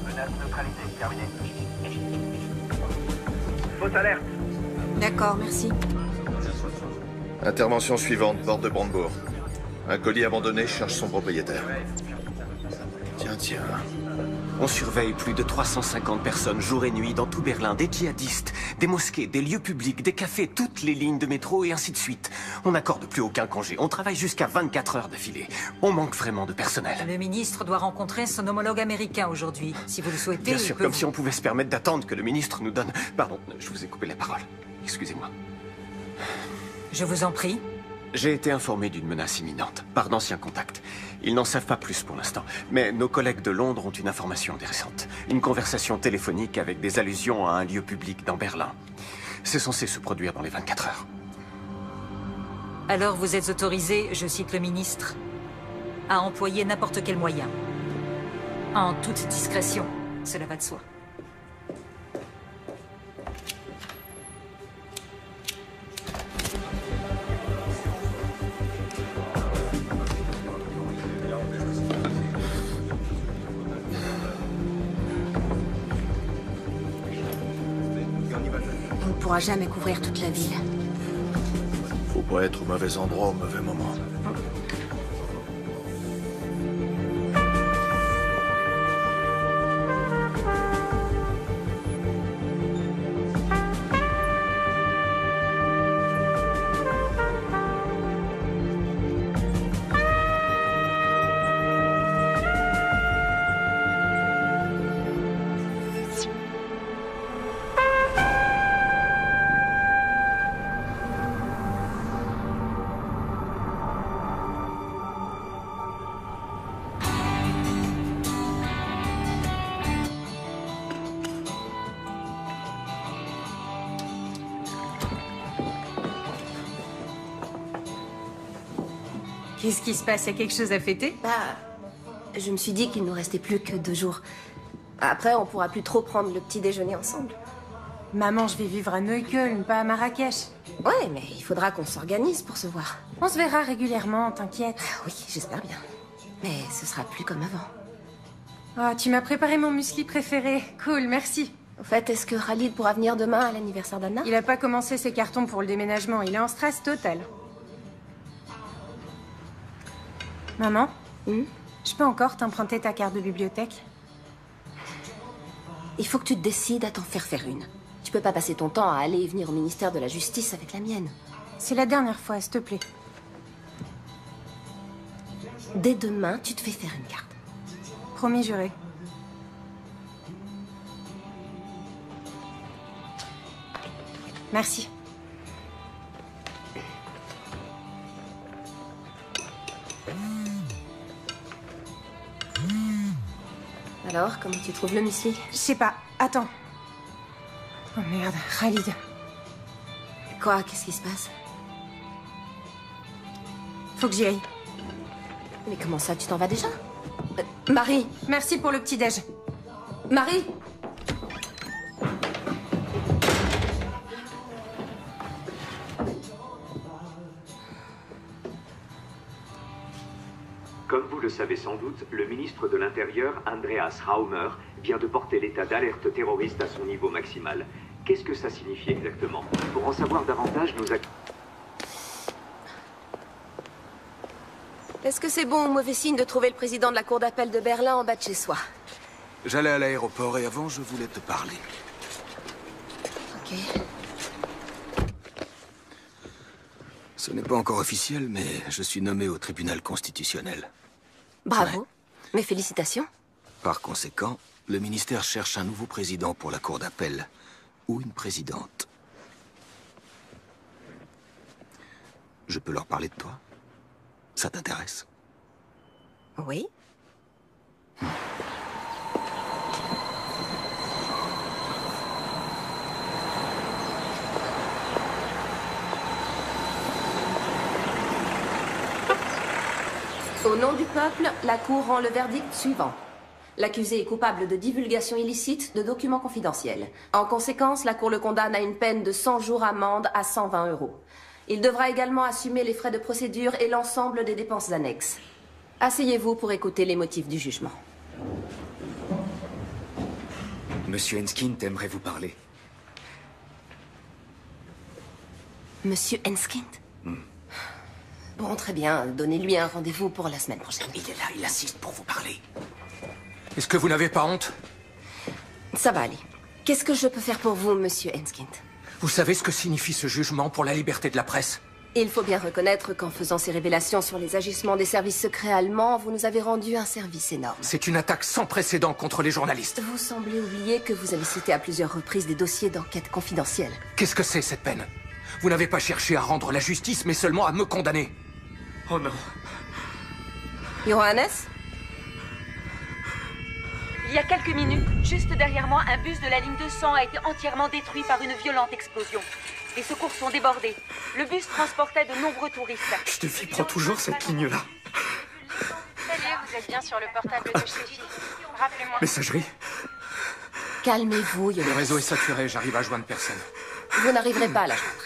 Menace neutralisée, terminé. Fausse alerte. D'accord, merci. Intervention suivante, porte de Brandebourg. Un colis abandonné cherche son propriétaire. Tiens. On surveille plus de 350 personnes jour et nuit dans tout Berlin, des djihadistes, des mosquées, des lieux publics, des cafés, toutes les lignes de métro et ainsi de suite. On n'accorde plus aucun congé, on travaille jusqu'à 24 heures d'affilée. On manque vraiment de personnel. Le ministre doit rencontrer son homologue américain aujourd'hui. Si vous le souhaitez, Bien sûr, comme si on pouvait se permettre d'attendre que le ministre nous donne... Pardon, je vous ai coupé la parole. Excusez-moi. Je vous en prie. J'ai été informé d'une menace imminente, par d'anciens contacts. Ils n'en savent pas plus pour l'instant, mais nos collègues de Londres ont une information intéressante. Une conversation téléphonique avec des allusions à un lieu public dans Berlin. C'est censé se produire dans les 24 heures. Alors vous êtes autorisé, je cite le ministre, à employer n'importe quel moyen. En toute discrétion, cela va de soi. On ne pourra jamais couvrir toute la ville. Faut pas être au mauvais endroit au mauvais moment. Qu'est-ce qui se passe? Il y a quelque chose à fêter? Je me suis dit qu'il nous restait plus que 2 jours. Après, on pourra plus trop prendre le petit déjeuner ensemble. Maman, je vais vivre à Neukölln, pas à Marrakech. Ouais, mais il faudra qu'on s'organise pour se voir. On se verra régulièrement, t'inquiète. Oui, j'espère bien. Mais ce sera plus comme avant. Oh, tu m'as préparé mon muesli préféré. Cool, merci. Au fait, est-ce que Khalid pourra venir demain à l'anniversaire d'Anna? Il a pas commencé ses cartons pour le déménagement, il est en stress total. Maman, je peux encore t'emprunter ta carte de bibliothèque? Il faut que tu te décides à t'en faire une. Tu peux pas passer ton temps à aller et venir au ministère de la Justice avec la mienne. C'est la dernière fois, s'il te plaît. Dès demain, tu te fais faire une carte. Promis juré. Merci. Alors, comment tu trouves le muesli? Je sais pas. Attends. Oh merde, Khalid. Quoi? Qu'est-ce qui se passe? Faut que j'y aille. Mais comment ça, tu t'en vas déjà? Marie! Merci pour le petit-déj. Marie! Comme vous le savez sans doute, le ministre de l'Intérieur, Andreas Raumer, vient de porter l'état d'alerte terroriste à son niveau maximal. Qu'est-ce que ça signifie exactement? Pour en savoir davantage, nous Est-ce que c'est bon ou mauvais signe de trouver le président de la cour d'appel de Berlin en bas de chez soi? J'allais à l'aéroport et avant, je voulais te parler. Ok. Ce n'est pas encore officiel, mais je suis nommé au tribunal constitutionnel. Bravo. Ouais. Mes félicitations. Par conséquent, le ministère cherche un nouveau président pour la cour d'appel. Ou une présidente. Je peux leur parler de toi? Ça t'intéresse? Oui. Au nom du peuple, la Cour rend le verdict suivant. L'accusé est coupable de divulgation illicite de documents confidentiels. En conséquence, la Cour le condamne à une peine de 100 jours amende à 120 €. Il devra également assumer les frais de procédure et l'ensemble des dépenses annexes. Asseyez-vous pour écouter les motifs du jugement. Monsieur Enskind aimerait vous parler. Monsieur Enskind? Bon, très bien. Donnez-lui un rendez-vous pour la semaine prochaine. Il est là, il assiste pour vous parler. Est-ce que vous n'avez pas honte? Ça va aller. Qu'est-ce que je peux faire pour vous, monsieur Enskind? Vous savez ce que signifie ce jugement pour la liberté de la presse? Il faut bien reconnaître qu'en faisant ces révélations sur les agissements des services secrets allemands, vous nous avez rendu un service énorme. C'est une attaque sans précédent contre les journalistes. Vous semblez oublier que vous avez cité à plusieurs reprises des dossiers d'enquête confidentielle. Qu'est-ce que c'est, cette peine? Vous n'avez pas cherché à rendre la justice, mais seulement à me condamner. Oh non. Johannes? Il y a quelques minutes, juste derrière moi, un bus de la ligne 200 a été entièrement détruit par une violente explosion. Les secours sont débordés. Le bus transportait de nombreux touristes. Je te prends toujours cette ligne-là. Ça y est, vous êtes bien sur le portable de Chéfi. Rappelez-moi. Messagerie. Calmez-vous, Le Johannes. réseau est saturé, j'arrive à joindre personne. Vous n'arriverez pas à la joindre.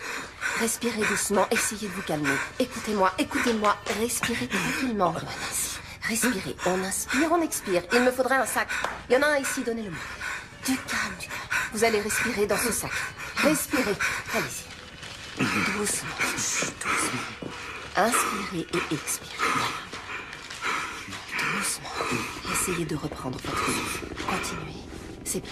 Respirez doucement, essayez de vous calmer. Écoutez-moi, écoutez-moi. Respirez tranquillement, Johannes. Respirez. On inspire, on expire. Il me faudrait un sac. Il y en a un ici, donnez-le-moi. Du calme, du calme. Vous allez respirer dans ce sac. Respirez. Allez-y. Doucement. Doucement. Inspirez et expirez. Voilà. Doucement. Essayez de reprendre votre vie. Continuez. C'est bien.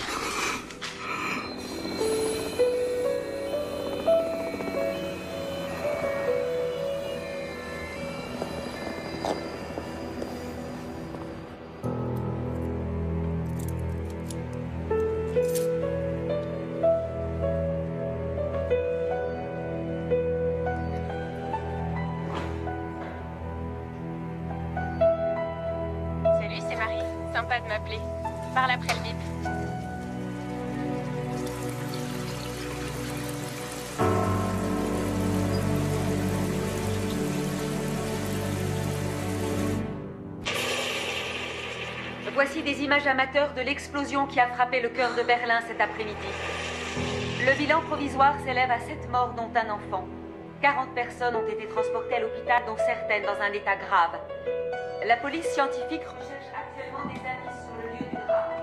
Salut, c'est Marie. Sympa de m'appeler. Parle après le bip. Voici des images amateurs de l'explosion qui a frappé le cœur de Berlin cet après-midi. Le bilan provisoire s'élève à 7 morts, dont un enfant. 40 personnes ont été transportées à l'hôpital, dont certaines dans un état grave. La police scientifique recherche actuellement des indices sur le lieu du drame.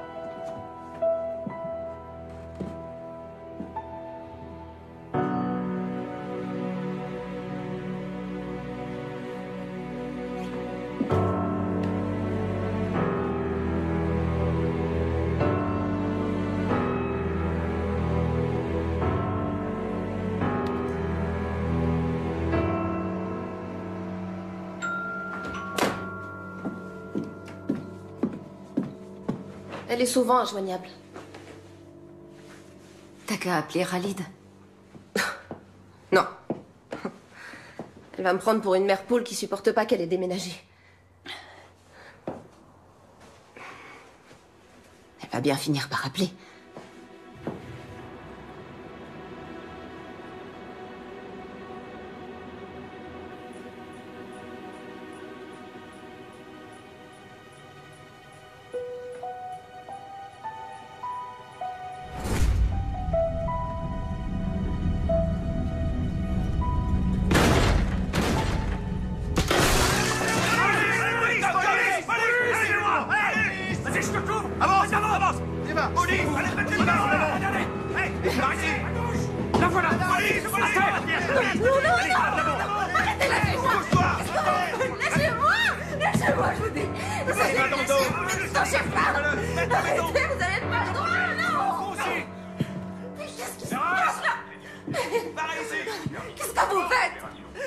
Elle est souvent injoignable. T'as qu'à appeler Khalid. Non. Elle va me prendre pour une mère poule qui supporte pas qu'elle ait déménagé. Elle va bien finir par appeler. Qu'est-ce que vous faites?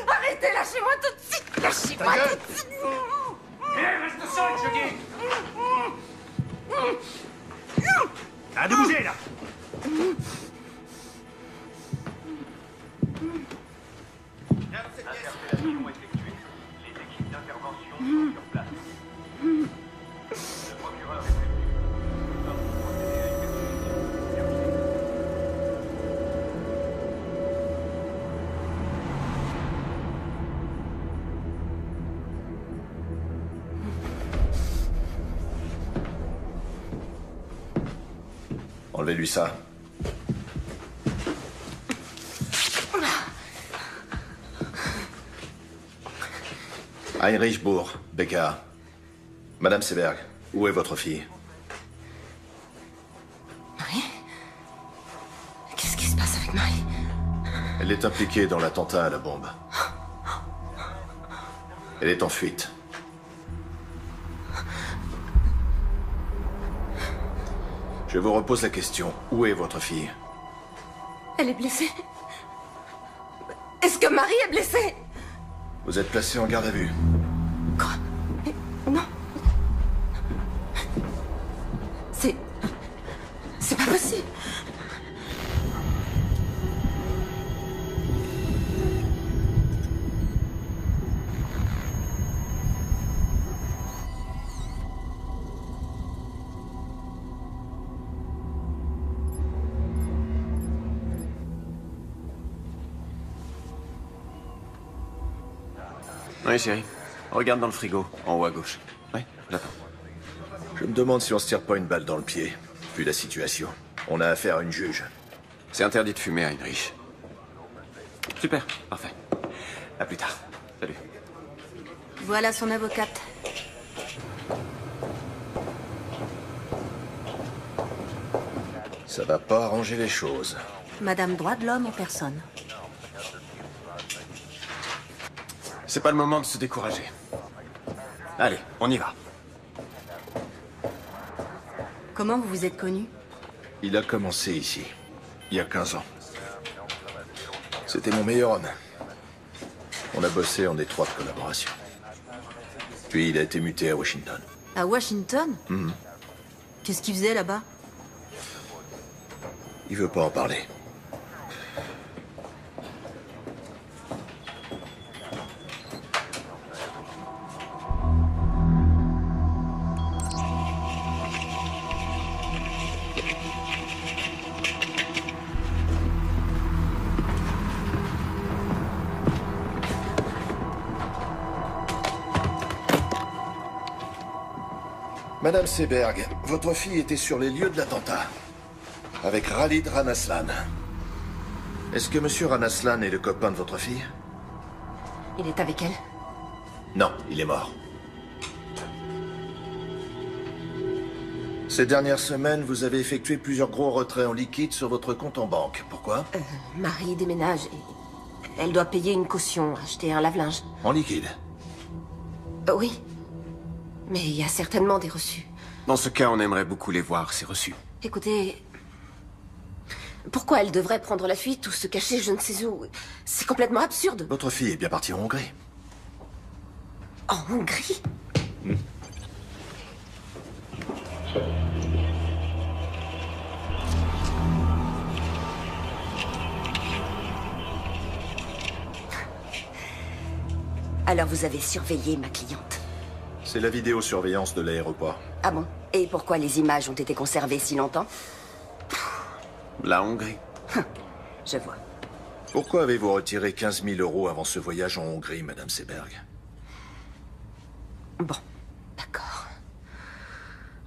Arrêtez, lâchez-moi tout de suite. Lâchez-moi tout de suite. Reste seul, je dis. Arrête de bouger, là. Interpellations effectuées. Les équipes d'intervention sont sur place. Le procureur est prévenu. Nous allons procéder à une Enlevez-lui ça. Heinrich Bourg, BKA. Madame Seberg, où est votre fille? Marie? Qu'est-ce qui se passe avec Marie? Elle est impliquée dans l'attentat à la bombe. Elle est en fuite. Je vous repose la question. Où est votre fille? Elle est blessée. Est-ce que Marie est blessée? Vous êtes placé en garde à vue. Quoi? Mais non. C'est pas possible. Oui, chérie. Regarde dans le frigo, en haut à gauche. Oui, j'attends. Je me demande si on se tire pas une balle dans le pied, vu la situation. On a affaire à une juge. C'est interdit de fumer, Heinrich. Super, parfait. À plus tard. Salut. Voilà son avocate. Ça va pas arranger les choses. Madame droit de l'homme en personne. C'est pas le moment de se décourager. Allez, on y va. Comment vous vous êtes connus? Il a commencé ici, il y a 15 ans. C'était mon meilleur homme. On a bossé en étroite collaboration. Puis il a été muté à Washington. À Washington? Qu'est-ce qu'il faisait là-bas? Il veut pas en parler. Madame Seberg, votre fille était sur les lieux de l'attentat. Avec Khalid Ranaslan. Est-ce que Monsieur Ranaslan est le copain de votre fille? Il est avec elle? Non, il est mort. Ces dernières semaines, vous avez effectué plusieurs gros retraits en liquide sur votre compte en banque. Pourquoi? Marie déménage et elle doit payer une caution, acheter un lave-linge. En liquide? Oui. Mais il y a certainement des reçus. Dans ce cas, on aimerait beaucoup les voir, ces reçus. Écoutez... Pourquoi elle devrait prendre la fuite ou se cacher je ne sais où? C'est complètement absurde. Votre fille est bien partie en Hongrie. En Hongrie? Alors vous avez surveillé ma cliente? C'est la vidéosurveillance de l'aéroport. Ah bon? Et pourquoi les images ont été conservées si longtemps? La Hongrie. Je vois. Pourquoi avez-vous retiré 15 000 € avant ce voyage en Hongrie, Madame Seberg? Bon, d'accord.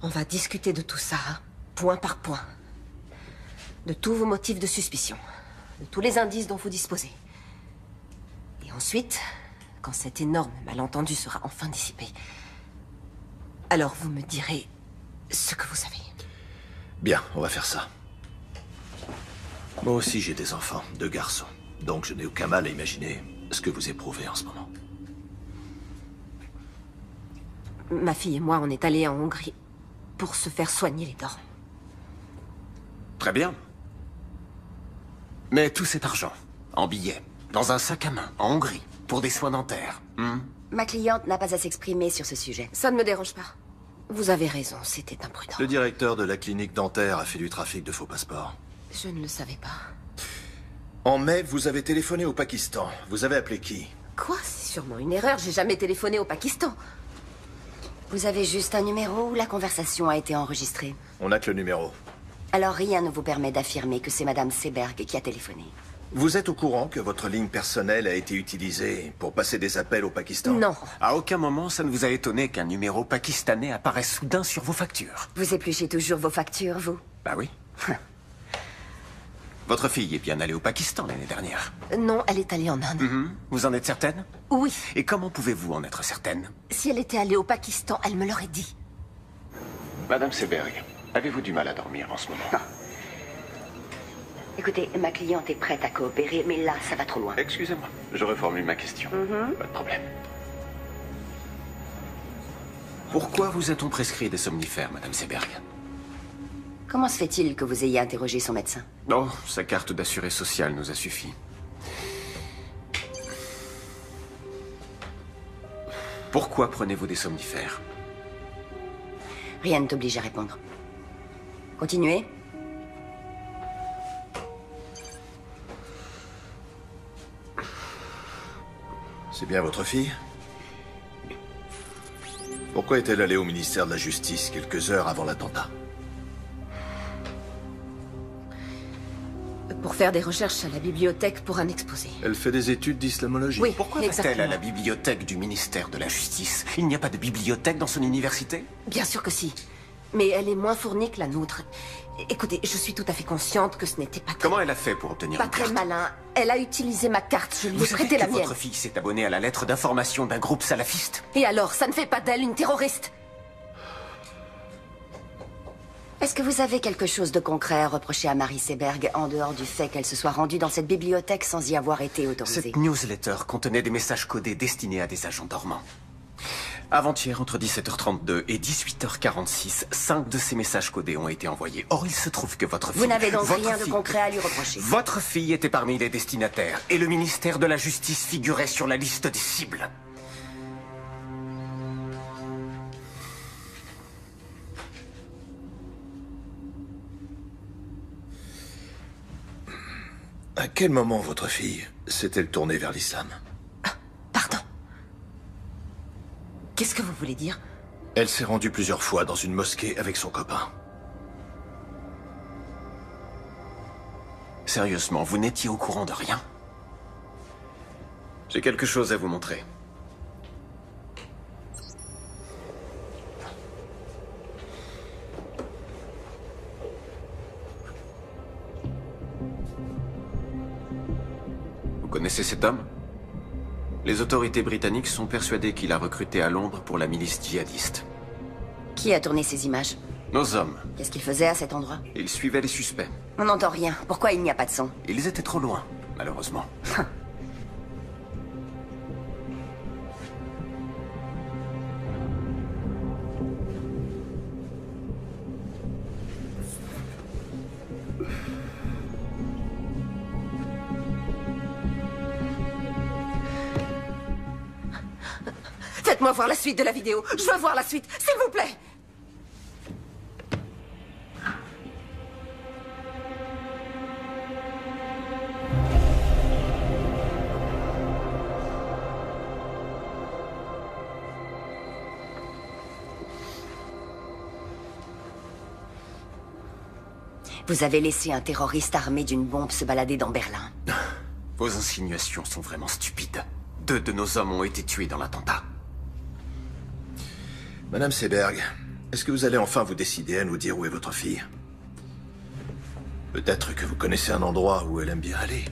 On va discuter de tout ça, point par point. De tous vos motifs de suspicion. De tous les indices dont vous disposez. Et ensuite, quand cet énorme malentendu sera enfin dissipé, alors vous me direz ce que vous savez. Bien, on va faire ça. Moi aussi, j'ai des enfants, 2 garçons. Donc je n'ai aucun mal à imaginer ce que vous éprouvez en ce moment. Ma fille et moi, on est allés en Hongrie pour se faire soigner les dents. Très bien. Mais tout cet argent, en billets, dans un sac à main, en Hongrie, pour des soins dentaires. Ma cliente n'a pas à s'exprimer sur ce sujet. Ça ne me dérange pas. Vous avez raison, c'était imprudent. Le directeur de la clinique dentaire a fait du trafic de faux passeports. Je ne le savais pas. En mai, vous avez téléphoné au Pakistan. Vous avez appelé qui? Quoi? C'est sûrement une erreur. J'ai jamais téléphoné au Pakistan. Vous avez juste un numéro où la conversation a été enregistrée. On n'a que le numéro. Alors rien ne vous permet d'affirmer que c'est Madame Seberg qui a téléphoné. Vous êtes au courant que votre ligne personnelle a été utilisée pour passer des appels au Pakistan? Non. À aucun moment, ça ne vous a étonné qu'un numéro pakistanais apparaisse soudain sur vos factures? Vous épluchez toujours vos factures, vous? Bah oui. Votre fille est bien allée au Pakistan l'année dernière. Non, elle est allée en Inde. Vous en êtes certaine? Oui. Et comment pouvez-vous en être certaine? Si elle était allée au Pakistan, elle me l'aurait dit. Madame Seberg, avez-vous du mal à dormir en ce moment? Écoutez, ma cliente est prête à coopérer, mais là, ça va trop loin. Excusez-moi, je reformule ma question. Pas de problème. Pourquoi vous a-t-on prescrit des somnifères, Madame Seberg? Comment se fait-il que vous ayez interrogé son médecin? Oh, sa carte d'assuré social nous a suffi. Pourquoi prenez-vous des somnifères? Rien ne t'oblige à répondre. Continuez. C'est bien votre fille? Pourquoi est-elle allée au ministère de la Justice quelques heures avant l'attentat? Pour faire des recherches à la bibliothèque pour un exposé. Elle fait des études d'islamologie. Oui, Pourquoi va-t-elle à la bibliothèque du ministère de la Justice? Il n'y a pas de bibliothèque dans son université? Bien sûr que si. Mais elle est moins fournie que la nôtre. Écoutez, je suis tout à fait consciente que ce n'était pas très... Comment elle a fait pour obtenir Pas une très carte? malin. Elle a utilisé ma carte. Je lui ai Vous savez prêté la que mienne. votre fille s'est abonnée à la lettre d'information d'un groupe salafiste? Et alors, ça ne fait pas d'elle une terroriste? Est-ce que vous avez quelque chose de concret à reprocher à Marie Seberg, en dehors du fait qu'elle se soit rendue dans cette bibliothèque sans y avoir été autorisée? Cette newsletter contenait des messages codés destinés à des agents dormants. Avant-hier, entre 17h32 et 18h46, 5 de ces messages codés ont été envoyés. Or, il se trouve que votre fille... Vous n'avez donc votre rien de fille- concret à lui reprocher? Votre fille était parmi les destinataires, et le ministère de la Justice figurait sur la liste des cibles. À quel moment votre fille s'est-elle tournée vers l'islam? Qu'est-ce que vous voulez dire? Elle s'est rendue plusieurs fois dans une mosquée avec son copain. Sérieusement, vous n'étiez au courant de rien? J'ai quelque chose à vous montrer. Vous connaissez cet homme? Les autorités britanniques sont persuadées qu'il a recruté à Londres pour la milice djihadiste. Qui a tourné ces images? Nos hommes. Qu'est-ce qu'ils faisaient à cet endroit? Ils suivaient les suspects. On n'entend rien. Pourquoi il n'y a pas de son? Ils étaient trop loin, malheureusement. Faites-moi voir la suite de la vidéo. Je veux voir la suite, s'il vous plaît. Vous avez laissé un terroriste armé d'une bombe se balader dans Berlin. Vos insinuations sont vraiment stupides. 2 de nos hommes ont été tués dans l'attentat. Madame Seberg, est-ce que vous allez enfin vous décider à nous dire où est votre fille? Peut-être que vous connaissez un endroit où elle aime bien aller.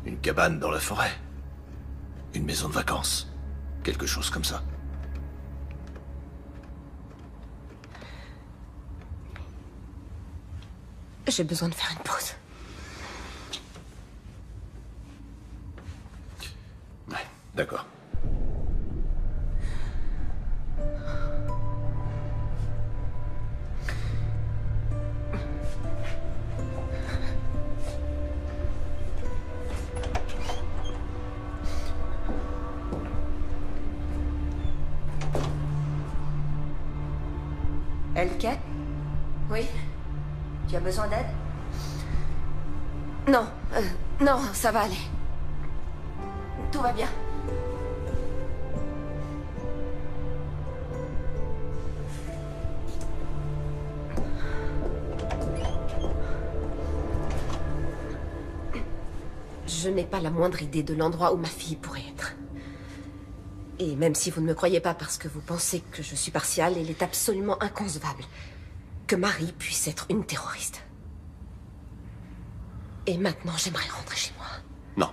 Une cabane dans la forêt. Une maison de vacances. Quelque chose comme ça. J'ai besoin de faire une pause. Ouais, d'accord. Elke? Oui? Tu as besoin d'aide? Non, non, ça va aller. Tout va bien. Je n'ai pas la moindre idée de l'endroit où ma fille pourrait être. Et même si vous ne me croyez pas parce que vous pensez que je suis partiale, il est absolument inconcevable que Marie puisse être une terroriste. Et maintenant, j'aimerais rentrer chez moi. Non.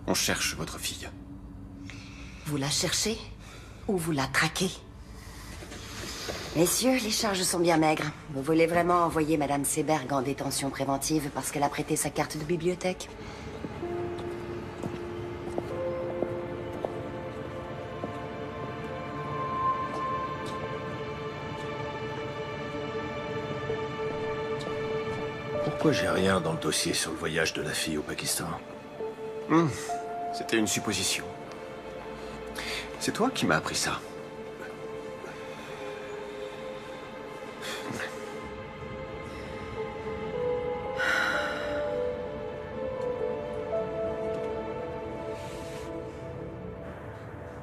On cherche votre fille. Vous la cherchez ou vous la traquez? Messieurs, les charges sont bien maigres. Vous voulez vraiment envoyer Madame Seberg en détention préventive parce qu'elle a prêté sa carte de bibliothèque? Pourquoi j'ai rien dans le dossier sur le voyage de la fille au Pakistan? C'était une supposition. C'est toi qui m'as appris ça.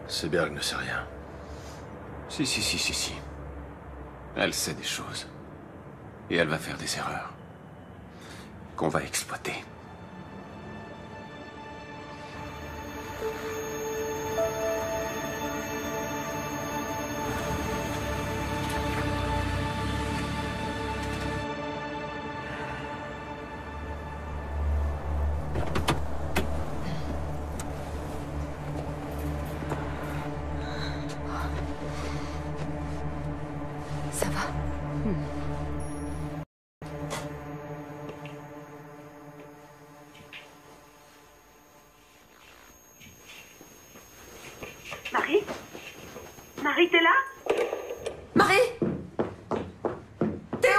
Seberg ne sait rien. Si. Elle sait des choses. Et elle va faire des erreurs. Qu'on va exploiter. Ça va? Marie? Marie, t'es là? Marie! Théo!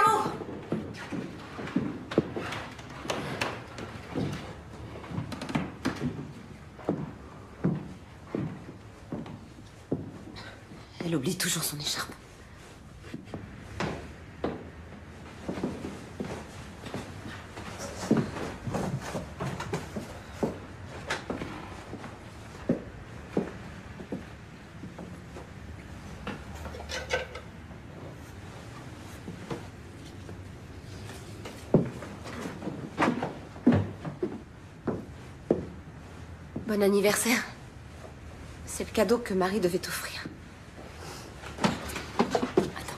Elle oublie toujours son écharpe. Bon anniversaire. C'est le cadeau que Marie devait t'offrir. Attends.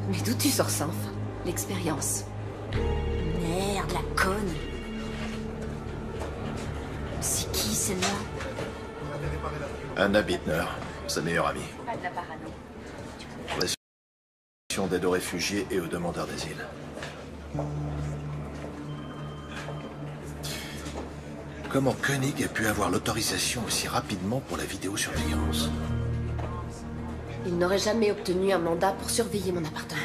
Mais d'où tu sors ça, enfin? L'expérience. Merde, la conne. C'est qui, celle-là? Anna Bittner, sa meilleure amie. Pas de la parano. Relation d'aide aux réfugiés et aux demandeurs d'asile. Comment Koenig a pu avoir l'autorisation aussi rapidement pour la vidéosurveillance? Il n'aurait jamais obtenu un mandat pour surveiller mon appartement.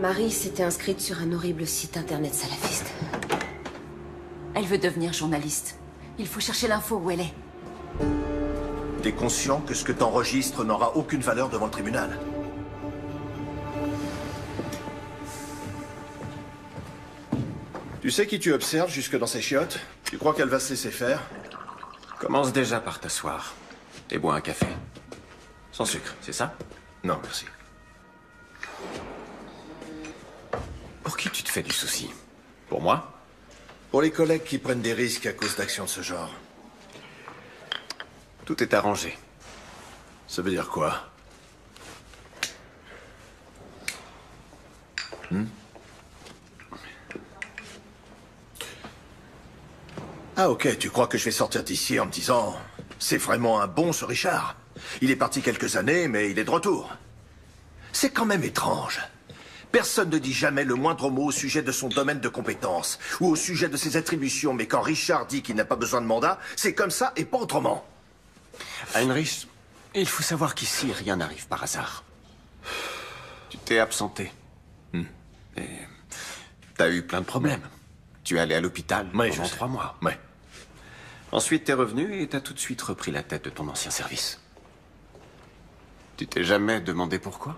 Marie s'était inscrite sur un horrible site internet salafiste. Elle veut devenir journaliste. Il faut chercher l'info où elle est. T'es conscient que ce que t'enregistres n'aura aucune valeur devant le tribunal? Tu sais qui tu observes jusque dans ses chiottes? Tu crois qu'elle va se laisser faire? Commence déjà par t'asseoir. Et bois un café. Sans sucre, c'est ça? Non, merci. Pour qui tu te fais du souci? Pour moi? Pour les collègues qui prennent des risques à cause d'actions de ce genre. Tout est arrangé. Ça veut dire quoi? Ah ok, tu crois que je vais sortir d'ici en me disant « C'est vraiment un bon ce Richard. Il est parti quelques années, mais il est de retour. » C'est quand même étrange. Personne ne dit jamais le moindre mot au sujet de son domaine de compétence ou au sujet de ses attributions, mais quand Richard dit qu'il n'a pas besoin de mandat, c'est comme ça et pas autrement. Heinrich, il faut savoir qu'ici, rien n'arrive par hasard. Tu t'es absenté. Et t'as eu plein de problèmes. Tu es allé à l'hôpital pendant 3 mois. Ouais. Ensuite, t'es revenu et t'as tout de suite repris la tête de ton ancien service. Tu t'es jamais demandé pourquoi?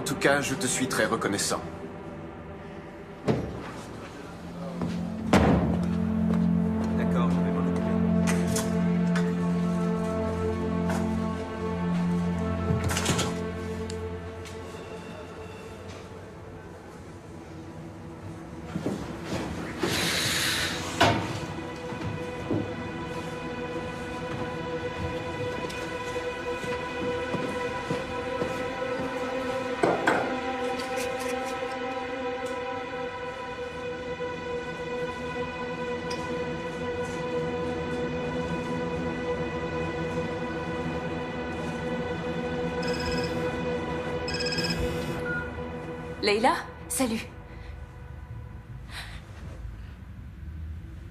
tout cas, je te suis très reconnaissant. D'accord, je vais m'en occuper. Leila, salut.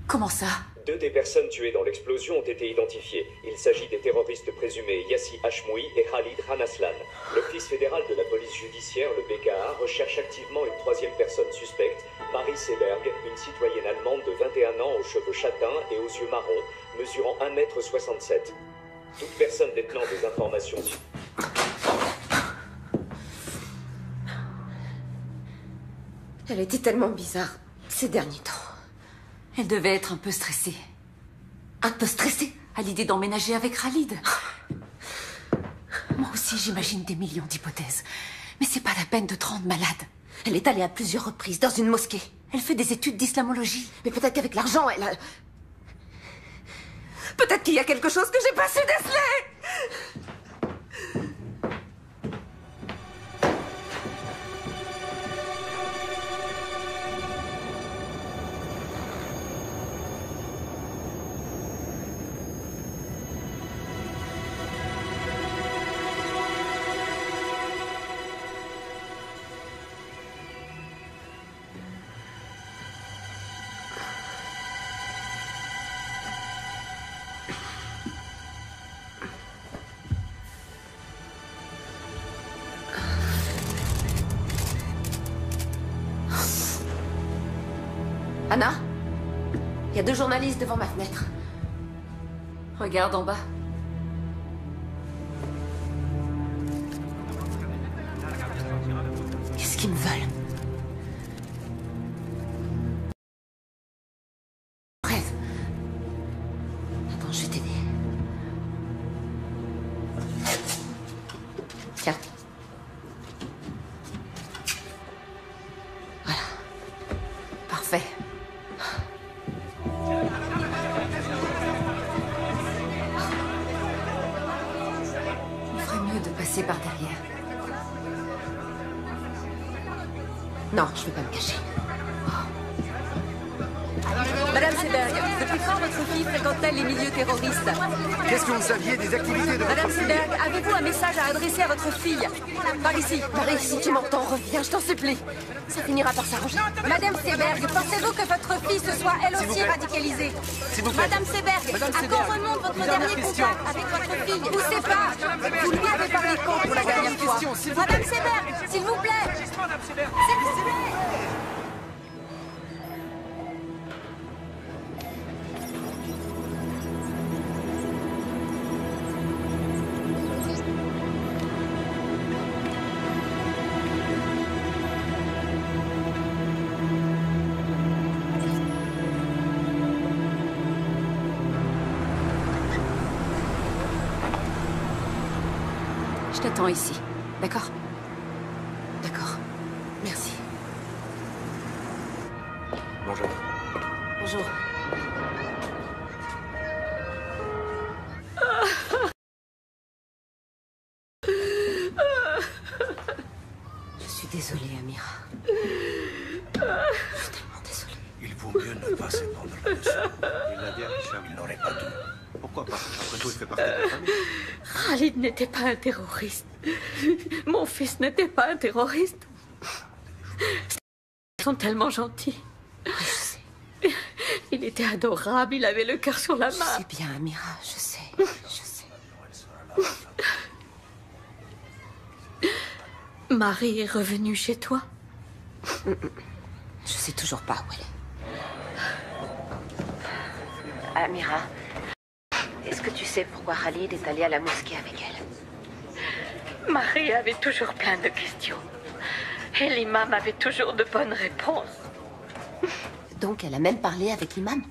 Comment ça? 2 des personnes tuées dans l'explosion ont été identifiées. Il s'agit des terroristes présumés Yassi Hashmoui et Khalid Ranaslan. L'Office fédéral de la police judiciaire, le BKA, recherche activement une 3e personne suspecte, Marie Seberg, une citoyenne allemande de 21 ans aux cheveux châtains et aux yeux marrons, mesurant 1,67 m. Toute personne détenant des informations... Elle était tellement bizarre ces derniers temps. Elle devait être un peu stressée. Un peu stressée? À l'idée d'emménager avec Khalid. Moi aussi, j'imagine des millions d'hypothèses. Mais c'est pas la peine de te rendre malade. Elle est allée à plusieurs reprises dans une mosquée. Elle fait des études d'islamologie. Mais peut-être qu'avec l'argent, elle a... Peut-être qu'il y a quelque chose que j'ai pas su déceler! Anna, il y a 2 journalistes devant ma fenêtre. Regarde en bas. Qu'est-ce qu'ils me veulent? Rêve. Attends, je vais t'aider. Tiens. Voilà. Parfait. Passer par derrière. Non, je vais pas me cacher. Madame Seberg, depuis quand votre fille fréquente-t-elle les milieux terroristes? Qu'est-ce que vous saviez des activités de Madame votre fille? Seberg, avez-vous un message à adresser à votre fille? Par ici. Marie, si tu m'entends, reviens, je t'en supplie. Ça finira par s'arranger. Madame Seberg, pensez-vous que votre fille se soit elle aussi radicalisée? S'il vous plaît. Madame Seberg, à quand remonte votre dernier contact avec votre fille? Ou c'est pas? Vous lui avez parlé quand pour la dernière fois? Madame Seberg, s'il vous plaît. S'il vous plaît. Je t'attends ici, d'accord? D'accord. Merci. Bonjour. Bonjour. Je suis désolée, Amira. Je suis tellement désolée. Il vaut mieux ne pas s'épandre là-dessus. Il l'a dit à Richard. Il n'aurait pas dû. Pourquoi pas? Après tout, il fait partie de la famille. Khalid n'était pas un terroriste. Mon fils n'était pas un terroriste. Ils sont tellement gentils. Je sais. Il était adorable, il avait le cœur sur la main. Je sais bien, Amira, je sais. Je sais. Marie est revenue chez toi? Je sais toujours pas où elle est. Amira, est-ce que tu sais pourquoi Khalid est allé à la mosquée avec elle? Marie avait toujours plein de questions. Et l'imam avait toujours de bonnes réponses. Donc elle a même parlé avec l'imam.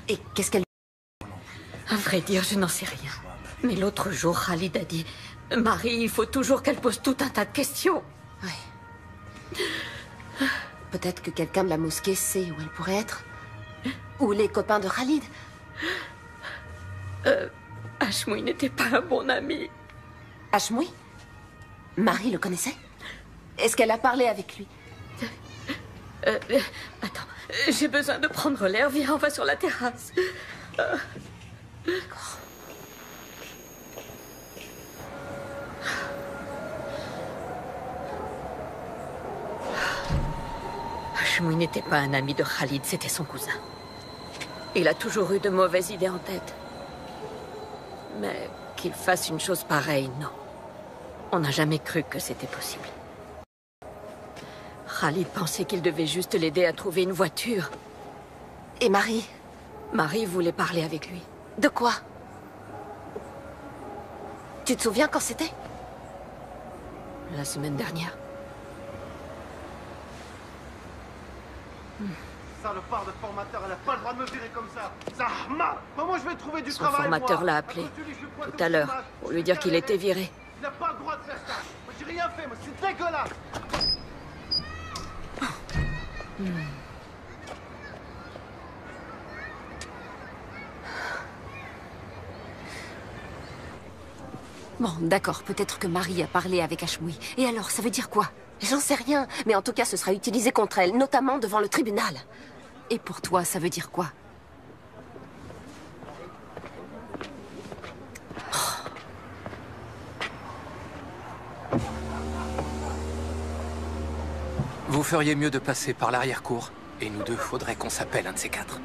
Et qu'est-ce qu'elle... À vrai dire, je n'en sais rien. Mais l'autre jour, Khalid a dit... Marie, il faut toujours qu'elle pose tout un tas de questions. Oui. Peut-être que quelqu'un de la mosquée sait où elle pourrait être. Ou les copains de Khalid. Hashmoui n'était pas un bon ami. Hashmoui? Marie le connaissait? Est-ce qu'elle a parlé avec lui? Attends, j'ai besoin de prendre l'air. Viens, on va sur la terrasse. D'accord. Hashmoui n'était pas un ami de Khalid, c'était son cousin. Il a toujours eu de mauvaises idées en tête. Mais qu'il fasse une chose pareille, non. On n'a jamais cru que c'était possible. Khalid pensait qu'il devait juste l'aider à trouver une voiture. Et Marie? Marie voulait parler avec lui. De quoi? Tu te souviens quand c'était? La semaine dernière. Salopard de formateur, elle a pas le droit de me virer comme ça. Zahma! Comment je vais trouver du travail? Son formateur l'a appelé tout à l'heure pour lui dire qu'il était viré. Il n'a pas le droit de faire ça. Moi, j'ai rien fait, moi, c'est dégueulasse. Bon, d'accord, peut-être que Marie a parlé avec Hashmoui. Et alors, ça veut dire quoi? J'en sais rien, mais en tout cas, ce sera utilisé contre elle, notamment devant le tribunal. Et pour toi, ça veut dire quoi? Vous feriez mieux de passer par l'arrière-cour. Et nous deux, faudrait qu'on s'appelle un de ces quatre.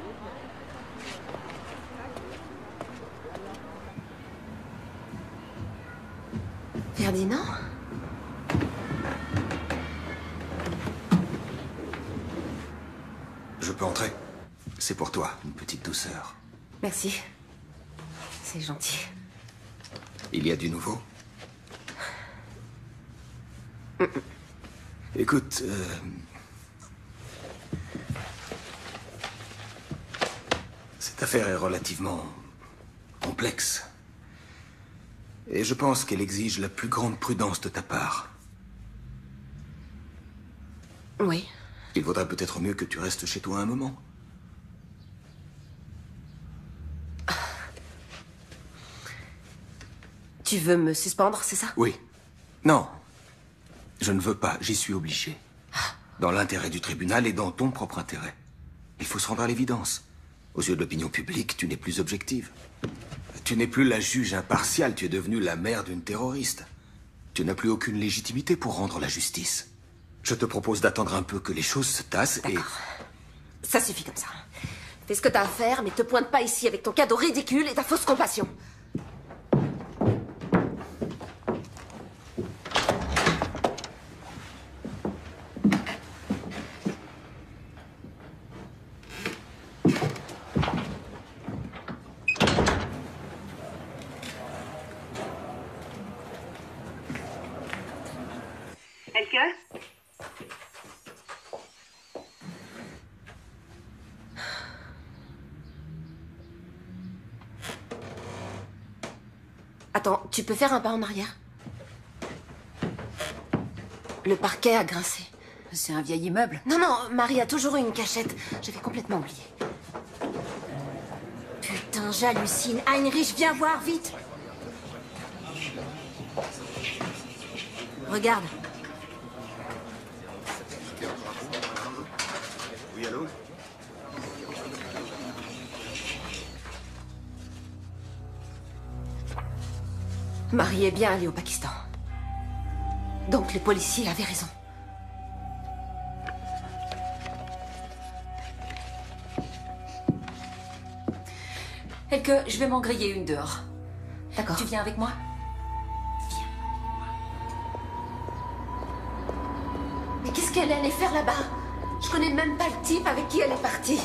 Ferdinand? Je peux entrer? C'est pour toi, une petite douceur. Merci. C'est gentil. Il y a du nouveau? Écoute, cette affaire est relativement complexe. Et je pense qu'elle exige la plus grande prudence de ta part. Oui. Il vaudrait peut-être mieux que tu restes chez toi un moment. Tu veux me suspendre, c'est ça? Oui. Non. Je ne veux pas, j'y suis obligé. Dans l'intérêt du tribunal et dans ton propre intérêt. Il faut se rendre à l'évidence. Aux yeux de l'opinion publique, tu n'es plus objective. Tu n'es plus la juge impartiale, tu es devenue la mère d'une terroriste. Tu n'as plus aucune légitimité pour rendre la justice. Je te propose d'attendre un peu que les choses se tassent et... Ça suffit comme ça. Fais ce que t'as à faire, mais te pointe pas ici avec ton cadeau ridicule et ta fausse compassion. Attends, tu peux faire un pas en arrière? Le parquet a grincé. C'est un vieil immeuble. Non, non, Marie a toujours eu une cachette. J'avais complètement oublié. Putain, j'hallucine. Heinrich, viens voir, vite. Regarde. Oui, allô? Marie est bien allée au Pakistan. Donc les policiers avaient raison. Elke, je vais m'en griller une dehors. D'accord. Tu viens avec moi? Mais qu'est-ce qu'elle allait faire là-bas? Je connais même pas le type avec qui elle est partie.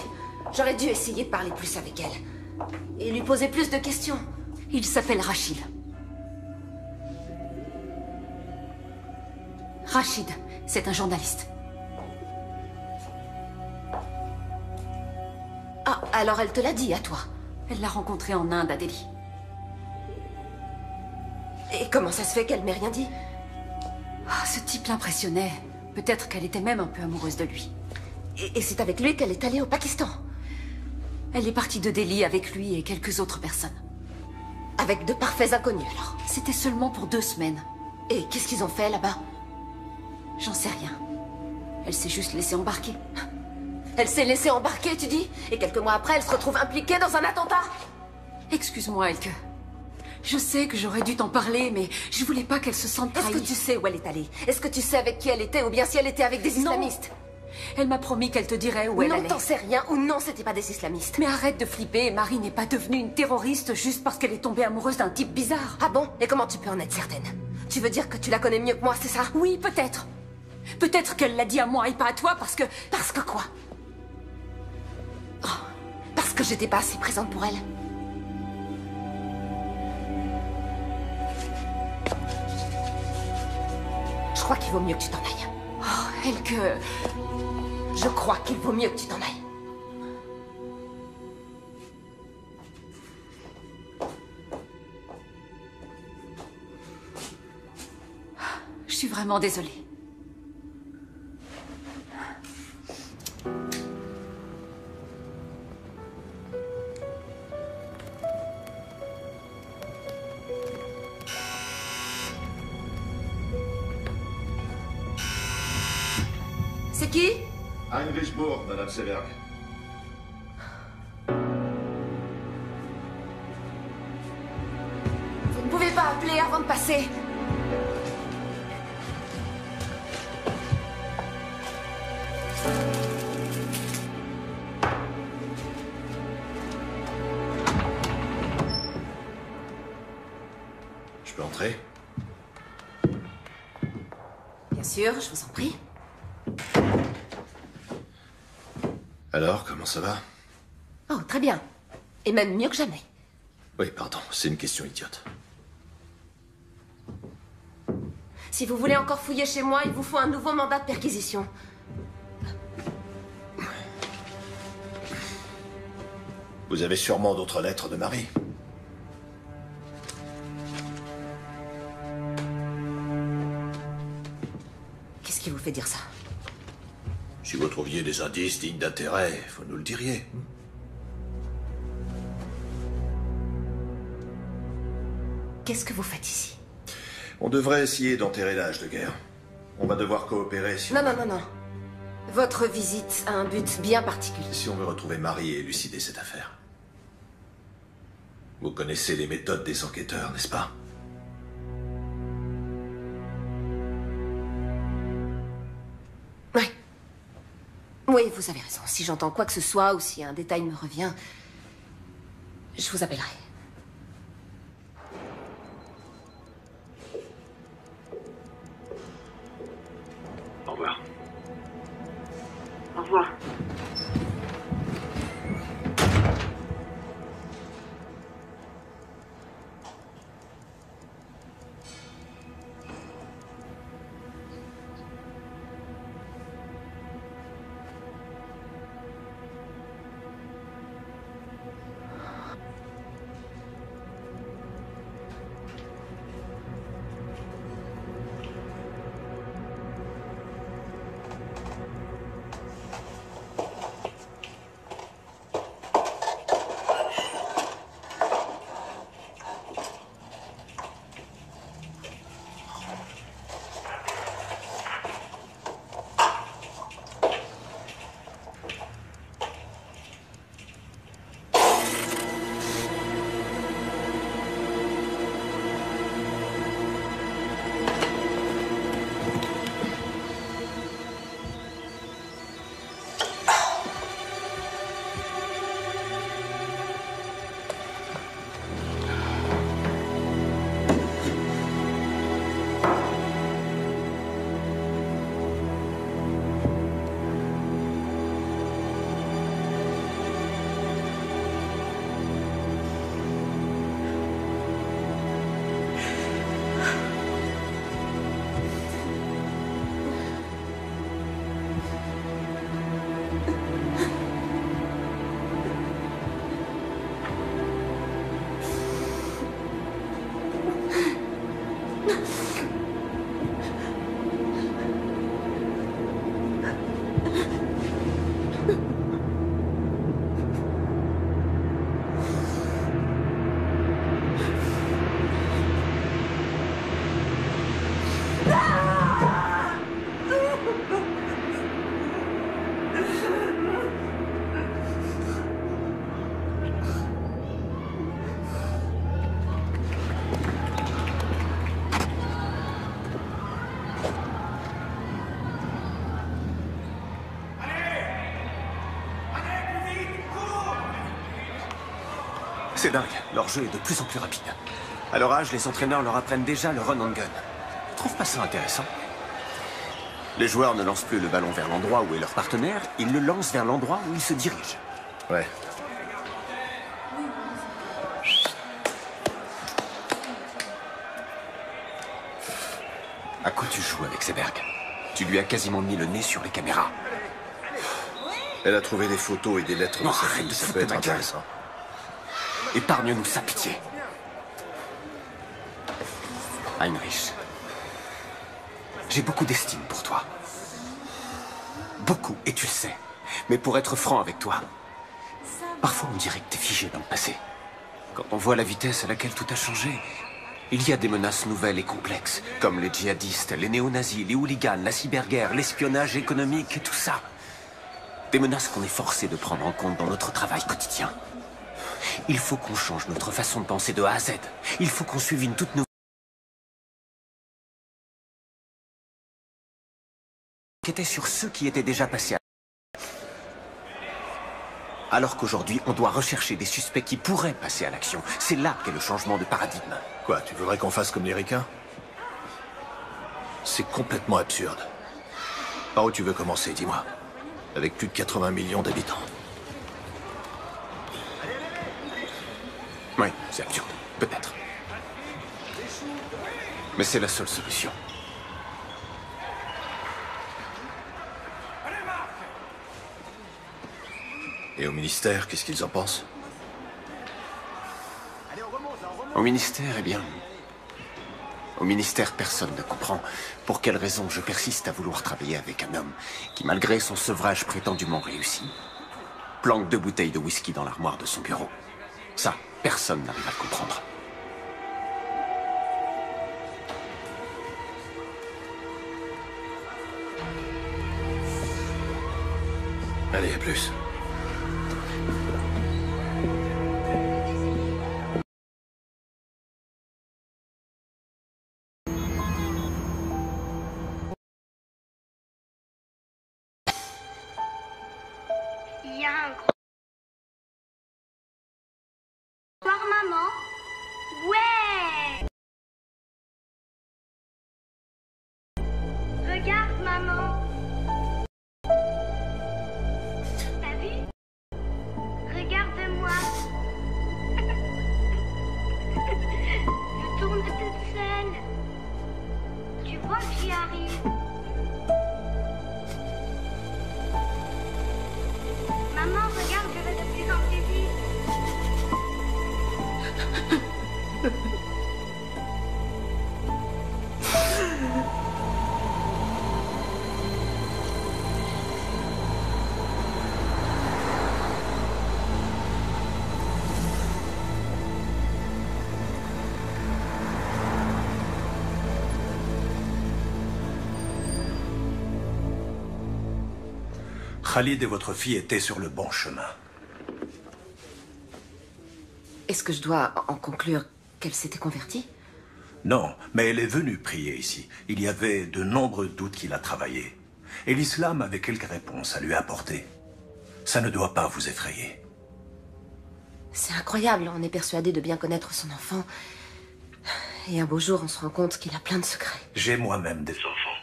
J'aurais dû essayer de parler plus avec elle. Et lui poser plus de questions. Il s'appelle Rachid. Rachid, c'est un journaliste. Ah, alors elle te l'a dit à toi? Elle l'a rencontré en Inde, à Delhi. Et comment ça se fait qu'elle m'ait rien dit? Ah, ce type l'impressionnait. Peut-être qu'elle était même un peu amoureuse de lui. Et c'est avec lui qu'elle est allée au Pakistan? Elle est partie de Delhi avec lui et quelques autres personnes. Avec de parfaits inconnus, alors? C'était seulement pour 2 semaines. Et qu'est-ce qu'ils ont fait là-bas? J'en sais rien. Elle s'est juste laissée embarquer. Elle s'est laissée embarquer, tu dis? Et quelques mois après, elle se retrouve impliquée dans un attentat? Excuse-moi, Elke. Je sais que j'aurais dû t'en parler, mais je voulais pas qu'elle se sente trahie. Est-ce que tu sais où elle est allée? Est-ce que tu sais avec qui elle était, ou bien si elle était avec des islamistes? Elle m'a promis qu'elle te dirait où elle allait. Non, t'en sais rien, ou non, c'était pas des islamistes. Mais arrête de flipper, Marie n'est pas devenue une terroriste juste parce qu'elle est tombée amoureuse d'un type bizarre. Ah bon? Et comment tu peux en être certaine? Tu veux dire que tu la connais mieux que moi, c'est ça? Oui, peut-être. Peut-être qu'elle l'a dit à moi et pas à toi parce que... Parce que quoi? Oh, parce que j'étais pas assez présente pour elle. Je crois qu'il vaut mieux que tu t'en ailles. Oh, Elke... Je crois qu'il vaut mieux que tu t'en ailles. Je suis vraiment désolée. C'est qui? Heinrich Bourg, Madame Seberg. Vous ne pouvez pas appeler avant de passer. Je peux entrer? Bien sûr, je vous en prie. Alors, comment ça va? Oh, très bien. Et même mieux que jamais. Oui, pardon, c'est une question idiote. Si vous voulez encore fouiller chez moi, il vous faut un nouveau mandat de perquisition. Vous avez sûrement d'autres lettres de Marie. Qu'est-ce qui vous fait dire ça? Si vous trouviez des indices dignes d'intérêt, vous nous le diriez. Qu'est-ce que vous faites ici? On devrait essayer d'enterrer l'âge de guerre. On va devoir coopérer si Non, non, non, non. Votre visite a un but bien particulier. Si on veut retrouver Marie et élucider cette affaire. Vous connaissez les méthodes des enquêteurs, n'est-ce pas? Oui. Oui, vous avez raison. Si j'entends quoi que ce soit ou si un détail me revient, je vous appellerai. Au revoir. Au revoir. C'est dingue, leur jeu est de plus en plus rapide. À leur âge, les entraîneurs leur apprennent déjà le run and gun. Je trouve pas ça intéressant. Les joueurs ne lancent plus le ballon vers l'endroit où est leur partenaire, ils le lancent vers l'endroit où ils se dirigent. Ouais. À quoi tu joues avec Seberg? Tu lui as quasiment mis le nez sur les caméras. Elle a trouvé des photos et des lettres de sa fille, ça peut être intéressant. Épargne-nous sa pitié. Heinrich, j'ai beaucoup d'estime pour toi. Beaucoup, et tu le sais. Mais pour être franc avec toi, parfois on dirait que t'es figé dans le passé. Quand on voit la vitesse à laquelle tout a changé, il y a des menaces nouvelles et complexes, comme les djihadistes, les néo-nazis, les hooligans, la cyberguerre, l'espionnage économique et tout ça. Des menaces qu'on est forcé de prendre en compte dans notre travail quotidien. Il faut qu'on change notre façon de penser de A à Z. Il faut qu'on suive une toute nouvelle... qui était sur ceux qui étaient déjà passés à... Alors qu'aujourd'hui, on doit rechercher des suspects qui pourraient passer à l'action. C'est là qu'est le changement de paradigme. Quoi, tu voudrais qu'on fasse comme les ricains? C'est complètement absurde. Par où tu veux commencer, dis-moi? Avec plus de 80 millions d'habitants. Oui, c'est absurde. Peut-être. Mais c'est la seule solution. Et au ministère, qu'est-ce qu'ils en pensent? Au ministère, eh bien... Au ministère, personne ne comprend pour quelle raison je persiste à vouloir travailler avec un homme qui, malgré son sevrage prétendument réussi, planque 2 bouteilles de whisky dans l'armoire de son bureau. Ça, personne n'arrive à le comprendre. Allez, à plus. Il y a un gros... Bonsoir, maman. Ouais. Regarde, maman. T'as vu? Regarde-moi. Je tourne toute seule. Tu vois que j'y arrive. Maman, regarde, je vais de plus en plus vite. Khalid et votre fille étaient sur le bon chemin. Est-ce que je dois en conclure qu'elle s'était convertie? Non, mais elle est venue prier ici. Il y avait de nombreux doutes qu'il a travaillé. Et l'islam avait quelques réponses à lui apporter. Ça ne doit pas vous effrayer. C'est incroyable, on est persuadé de bien connaître son enfant. Et un beau jour, on se rend compte qu'il a plein de secrets. J'ai moi-même des enfants.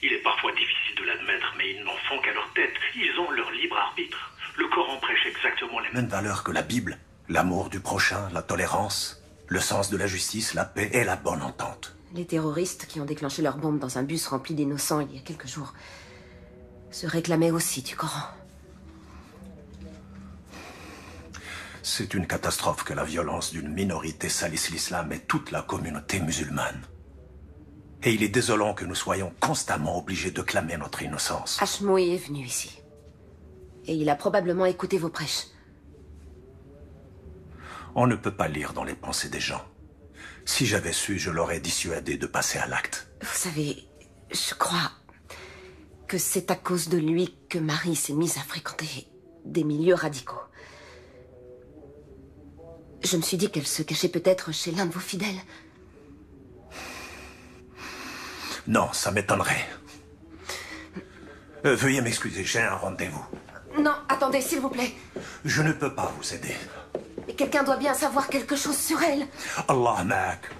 Il est parfois difficile de l'admettre, mais ils n'en font qu'à leur tête. Ils ont leur libre arbitre. Le Coran prêche exactement les mêmes valeurs que la Bible. L'amour du prochain, la tolérance, le sens de la justice, la paix et la bonne entente. Les terroristes qui ont déclenché leur bombe dans un bus rempli d'innocents il y a quelques jours se réclamaient aussi du Coran. C'est une catastrophe que la violence d'une minorité salisse l'islam et toute la communauté musulmane. Et il est désolant que nous soyons constamment obligés de clamer notre innocence. Ashmoy est venu ici. Et il a probablement écouté vos prêches. On ne peut pas lire dans les pensées des gens. Si j'avais su, je l'aurais dissuadé de passer à l'acte. Vous savez, je crois que c'est à cause de lui que Marie s'est mise à fréquenter des milieux radicaux. Je me suis dit qu'elle se cachait peut-être chez l'un de vos fidèles. Non, ça m'étonnerait. Veuillez m'excuser, j'ai un rendez-vous. Non, attendez, s'il vous plaît. Je ne peux pas vous aider. Mais quelqu'un doit bien savoir quelque chose sur elle. Allah ma'ak.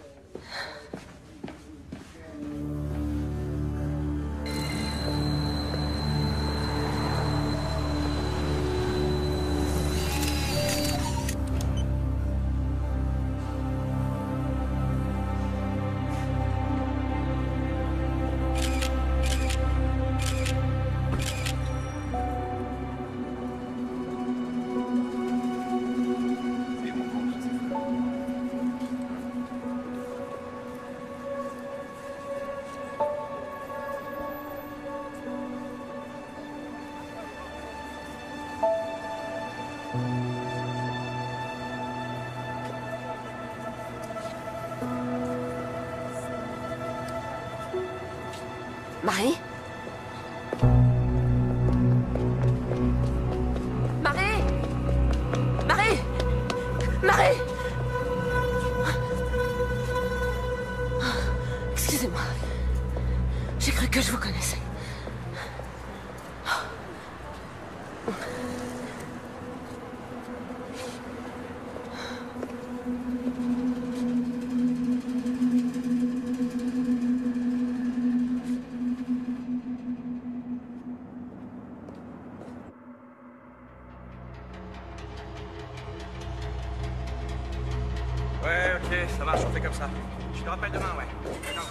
Marie? Marie? Marie? Marie? Excusez-moi. J'ai cru que je vous connaissais. Ouais, ok, ça marche, on fait comme ça. Je te rappelle demain, ouais. D'accord.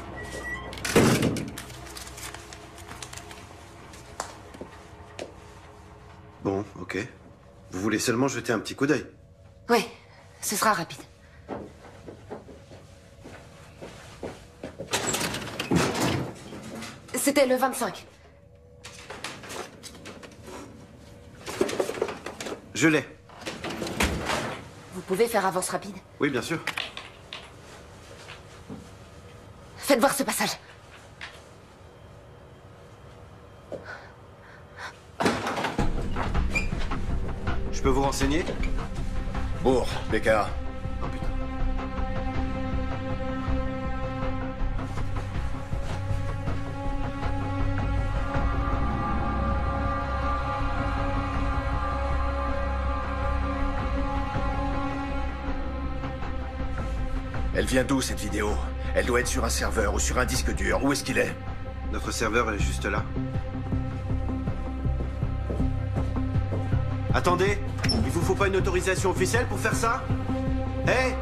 Bon, ok. Vous voulez seulement jeter un petit coup d'œil? Oui, ce sera rapide. C'était le 25. Je l'ai. Vous pouvez faire avance rapide? Oui, bien sûr. Faites voir ce passage. Je peux vous renseigner? Bourg, BKA. Oh putain. Elle vient d'où, cette vidéo? Elle doit être sur un serveur ou sur un disque dur. Où est-ce qu'il est? Notre serveur est juste là. Attendez, il vous faut pas une autorisation officielle pour faire ça? Hé!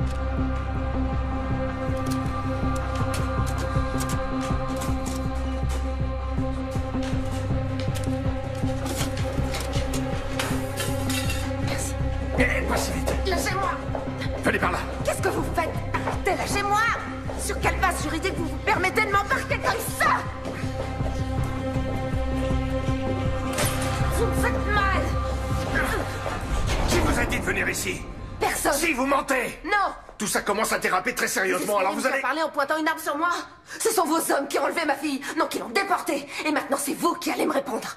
Merci. Pas si vite. Lâchez-moi! Venez par là. Qu'est-ce que vous faites? Arrêtez, lâchez-moi! Sur quelle base juridique vous vous permettez de m'embarquer comme ça? Vous me faites mal! Qui vous a dit de venir ici? Personne! Si, vous mentez! Non! Tout ça commence à déraper très sérieusement, alors vous allez... parler en pointant une arme sur moi? Ce sont vos hommes qui ont enlevé ma fille, non, qui l'ont déportée. Et maintenant, c'est vous qui allez me répondre.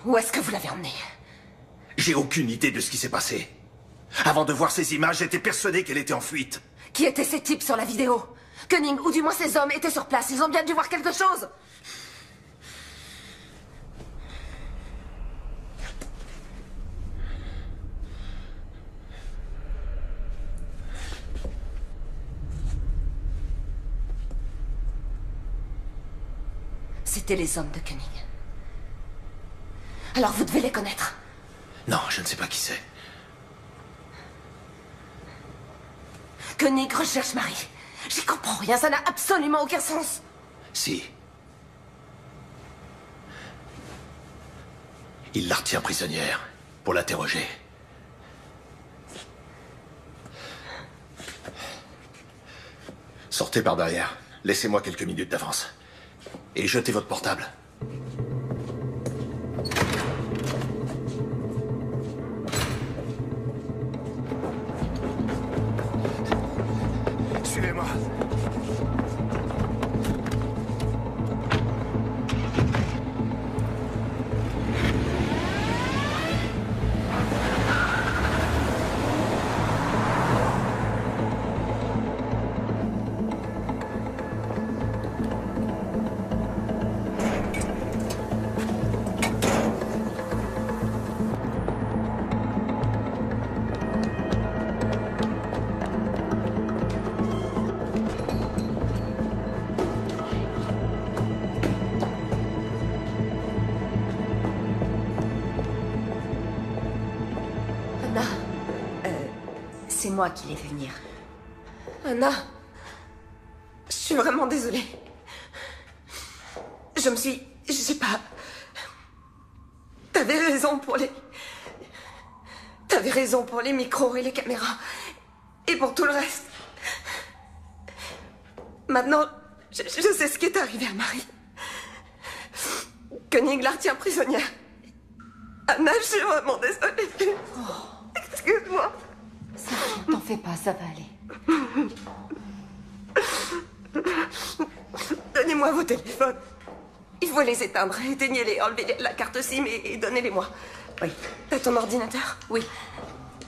Où est-ce que vous l'avez emmenée? J'ai aucune idée de ce qui s'est passé. Avant de voir ces images, j'étais persuadé qu'elle était en fuite. Qui étaient ces types sur la vidéo? Koenig, ou du moins ces hommes, étaient sur place. Ils ont bien dû voir quelque chose. C'étaient les hommes de Koenig. Alors vous devez les connaître. Non, je ne sais pas qui c'est. Koenig recherche Marie. J'y comprends rien, ça n'a absolument aucun sens. Si. Il la retient prisonnière pour l'interroger. Sortez par derrière. Laissez-moi quelques minutes d'avance. Et jetez votre portable. Suivez-moi. C'est moi qui l'ai fait venir. Anna, je suis vraiment désolée. Je sais pas... T'avais raison pour les micros et les caméras. Et pour tout le reste. Maintenant, je sais ce qui est arrivé à Marie. Koenig la retient prisonnière. Anna, je suis vraiment désolée. Excuse-moi. T'en fais pas, ça va aller. Donnez-moi vos téléphones. Il faut les éteindre. Éteignez-les, enlevez la carte SIM et donnez-les-moi. Oui. T'as ton ordinateur? Oui.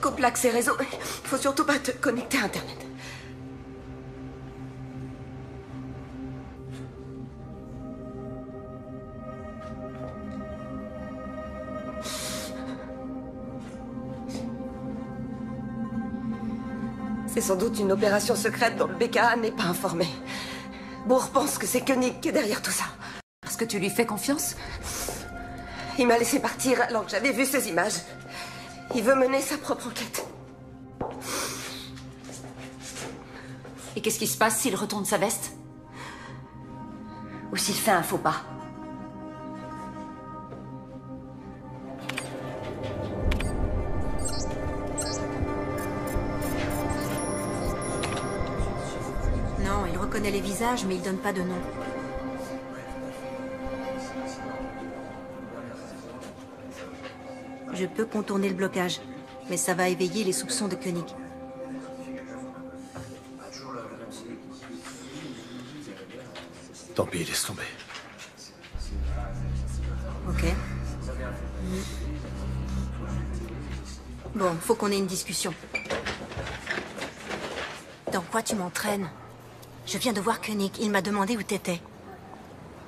Coupe l'accès réseau. Il faut surtout pas te connecter à Internet. C'est sans doute une opération secrète dont le BKA n'est pas informé. Bourg pense que c'est Koenig qui est derrière tout ça. Parce que tu lui fais confiance? Il m'a laissé partir alors que j'avais vu ces images. Il veut mener sa propre enquête. Et qu'est-ce qui se passe s'il retourne sa veste? Ou s'il fait un faux pas? Non, il reconnaît les visages, mais il donne pas de nom. Je peux contourner le blocage, mais ça va éveiller les soupçons de Koenig. Tant pis, laisse tomber. Ok. Bon, faut qu'on ait une discussion. Dans quoi tu m'entraînes? Je viens de voir Koenig, il m'a demandé où t'étais.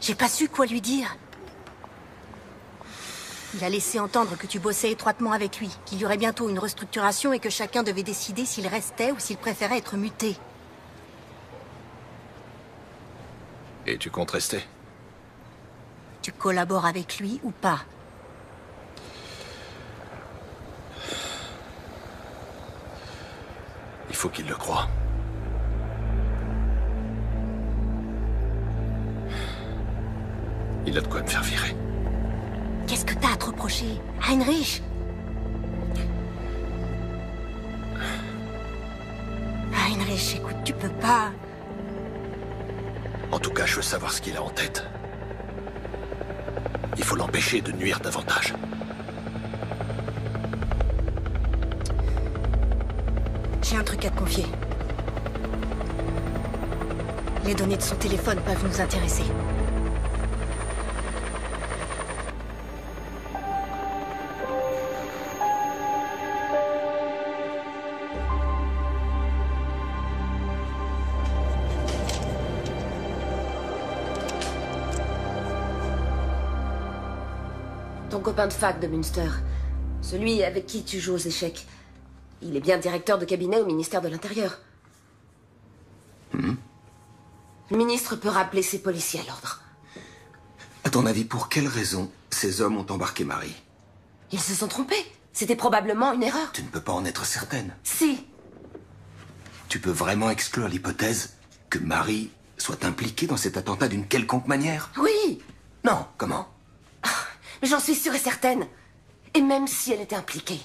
J'ai pas su quoi lui dire. Il a laissé entendre que tu bossais étroitement avec lui, qu'il y aurait bientôt une restructuration et que chacun devait décider s'il restait ou s'il préférait être muté. Et tu comptes rester? Tu collabores avec lui ou pas? Il faut qu'il le croie. Il a de quoi me faire virer. Qu'est-ce que t'as à te reprocher, Heinrich? Heinrich, écoute, tu peux pas... En tout cas, je veux savoir ce qu'il a en tête. Il faut l'empêcher de nuire davantage. J'ai un truc à te confier. Les données de son téléphone peuvent nous intéresser. Ton copain de fac de Münster, celui avec qui tu joues aux échecs, il est bien directeur de cabinet au ministère de l'Intérieur. Le ministre peut rappeler ses policiers à l'ordre. À ton avis, pour quelle raison ces hommes ont embarqué Marie? Ils se sont trompés. C'était probablement une erreur. Tu ne peux pas en être certaine. Si. Tu peux vraiment exclure l'hypothèse que Marie soit impliquée dans cet attentat d'une quelconque manière? Oui. Non, comment? Mais j'en suis sûre et certaine. Et même si elle était impliquée,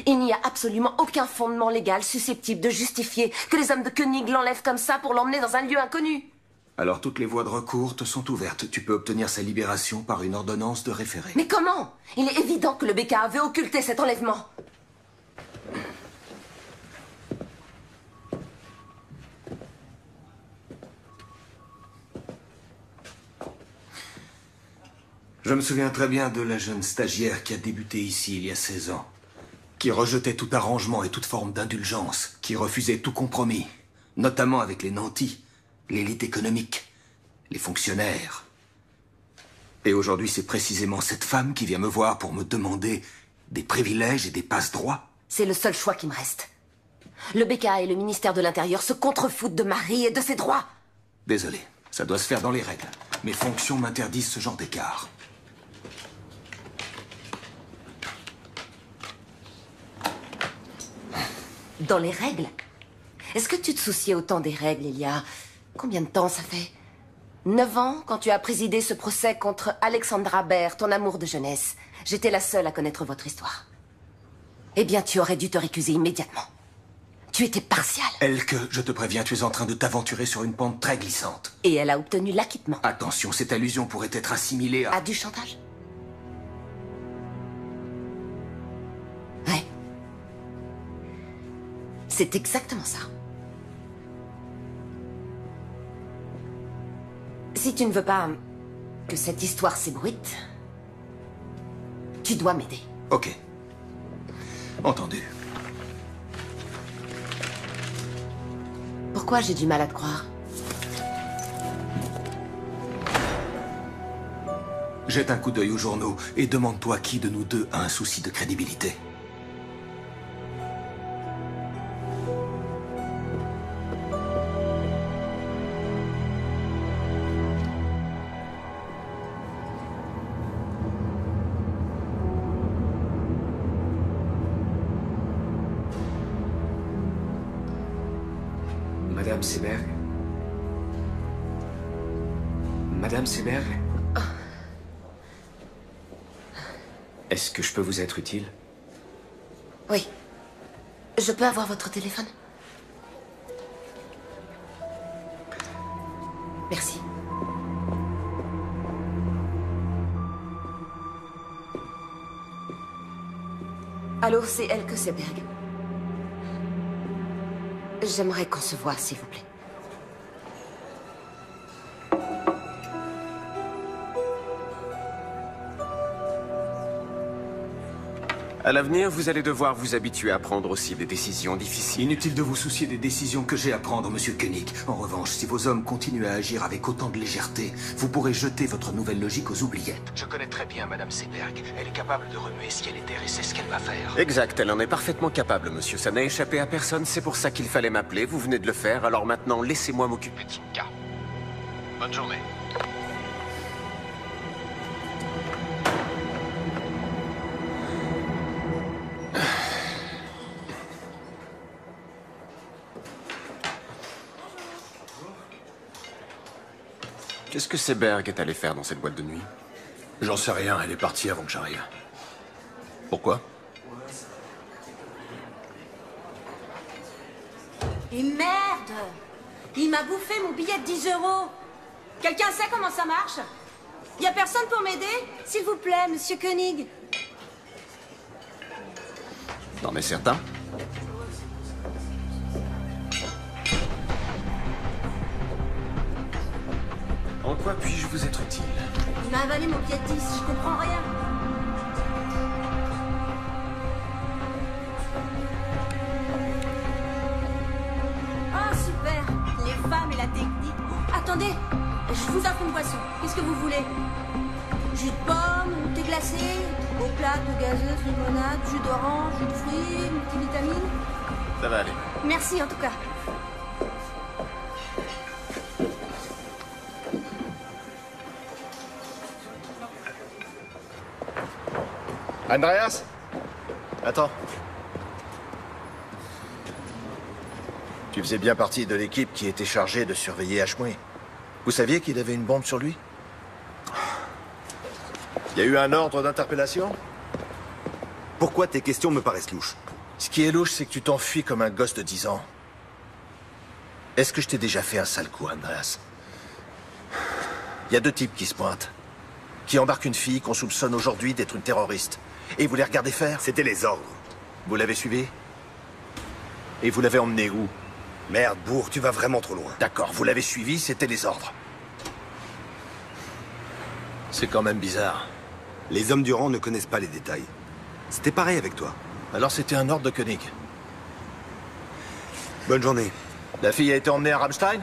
Il n'y a absolument aucun fondement légal susceptible de justifier que les hommes de Koenig l'enlèvent comme ça pour l'emmener dans un lieu inconnu. Alors toutes les voies de recours te sont ouvertes. Tu peux obtenir sa libération par une ordonnance de référé. Mais comment? Il est évident que le BKA veut occulter cet enlèvement. Je me souviens très bien de la jeune stagiaire qui a débuté ici il y a 16 ans. Qui rejetait tout arrangement et toute forme d'indulgence. Qui refusait tout compromis. Notamment avec les nantis, l'élite économique, les fonctionnaires. Et aujourd'hui, c'est précisément cette femme qui vient me voir pour me demander des privilèges et des passe-droits. C'est le seul choix qui me reste. Le BKA et le ministère de l'Intérieur se contrefoutent de Marie et de ses droits. Désolé, ça doit se faire dans les règles. Mes fonctions m'interdisent ce genre d'écart. Dans les règles? Est-ce que tu te souciais autant des règles il y a... Combien de temps ça fait? 9 ans, quand tu as présidé ce procès contre Alexandra Baer, ton amour de jeunesse. J'étais la seule à connaître votre histoire. Eh bien, tu aurais dû te récuser immédiatement. Tu étais partial. Elke, je te préviens, tu es en train de t'aventurer sur une pente très glissante. Et elle a obtenu l'acquittement. Attention, cette allusion pourrait être assimilée à... À du chantage? Ouais. C'est exactement ça. Si tu ne veux pas que cette histoire s'ébruite, tu dois m'aider. Ok. Entendu. Pourquoi j'ai du mal à te croire? Jette un coup d'œil aux journaux et demande-toi qui de nous deux a un souci de crédibilité. Madame Seberg? Madame Seberg? Est-ce que je peux vous être utile? Oui. Je peux avoir votre téléphone? Merci. Allô, c'est Elke Seberg. J'aimerais qu'on se voie, s'il vous plaît. À l'avenir, vous allez devoir vous habituer à prendre aussi des décisions difficiles. Inutile de vous soucier des décisions que j'ai à prendre, monsieur Koenig. En revanche, si vos hommes continuent à agir avec autant de légèreté, vous pourrez jeter votre nouvelle logique aux oubliettes. Je connais très bien Madame Seberg. Elle est capable de remuer ciel et terre et c'est ce qu'elle va faire. Exact, elle en est parfaitement capable, monsieur. Ça n'a échappé à personne, c'est pour ça qu'il fallait m'appeler. Vous venez de le faire, alors maintenant, laissez-moi m'occuper de son cas. Bonne journée. Qu'est-ce que Seberg est allé faire dans cette boîte de nuit? J'en sais rien, elle est partie avant que j'arrive. Pourquoi? Et merde! Il m'a bouffé mon billet de 10 €. Quelqu'un sait comment ça marche? Y a personne pour m'aider? S'il vous plaît, monsieur Koenig. T'en es certain? En quoi puis-je vous être utile? Il m'a avalé mon billet de 10, je comprends rien. Oh, super! Les femmes et la technique. Attendez, je vous offre une boisson. Qu'est-ce que vous voulez? Jus de pomme, thé glacé, eau plate, gazeuse, limonade, jus d'orange, jus de fruits, multivitamines. Ça va aller. Merci en tout cas. Andreas? Attends. Tu faisais bien partie de l'équipe qui était chargée de surveiller Ashmui. Vous saviez qu'il avait une bombe sur lui? Il y a eu un ordre d'interpellation? Pourquoi tes questions me paraissent louches? Ce qui est louche, c'est que tu t'enfuis comme un gosse de 10 ans. Est-ce que je t'ai déjà fait un sale coup, Andreas? Il y a deux types qui se pointent. Qui embarquent une fille qu'on soupçonne aujourd'hui d'être une terroriste. Et vous les regardez faire? C'était les ordres. Vous l'avez suivi? Et vous l'avez emmené où? Merde, bourre, tu vas vraiment trop loin. D'accord, vous l'avez suivi, c'était les ordres. C'est quand même bizarre. Les hommes du rang ne connaissent pas les détails. C'était pareil avec toi. Alors c'était un ordre de Koenig. Bonne journée. La fille a été emmenée à Rammstein?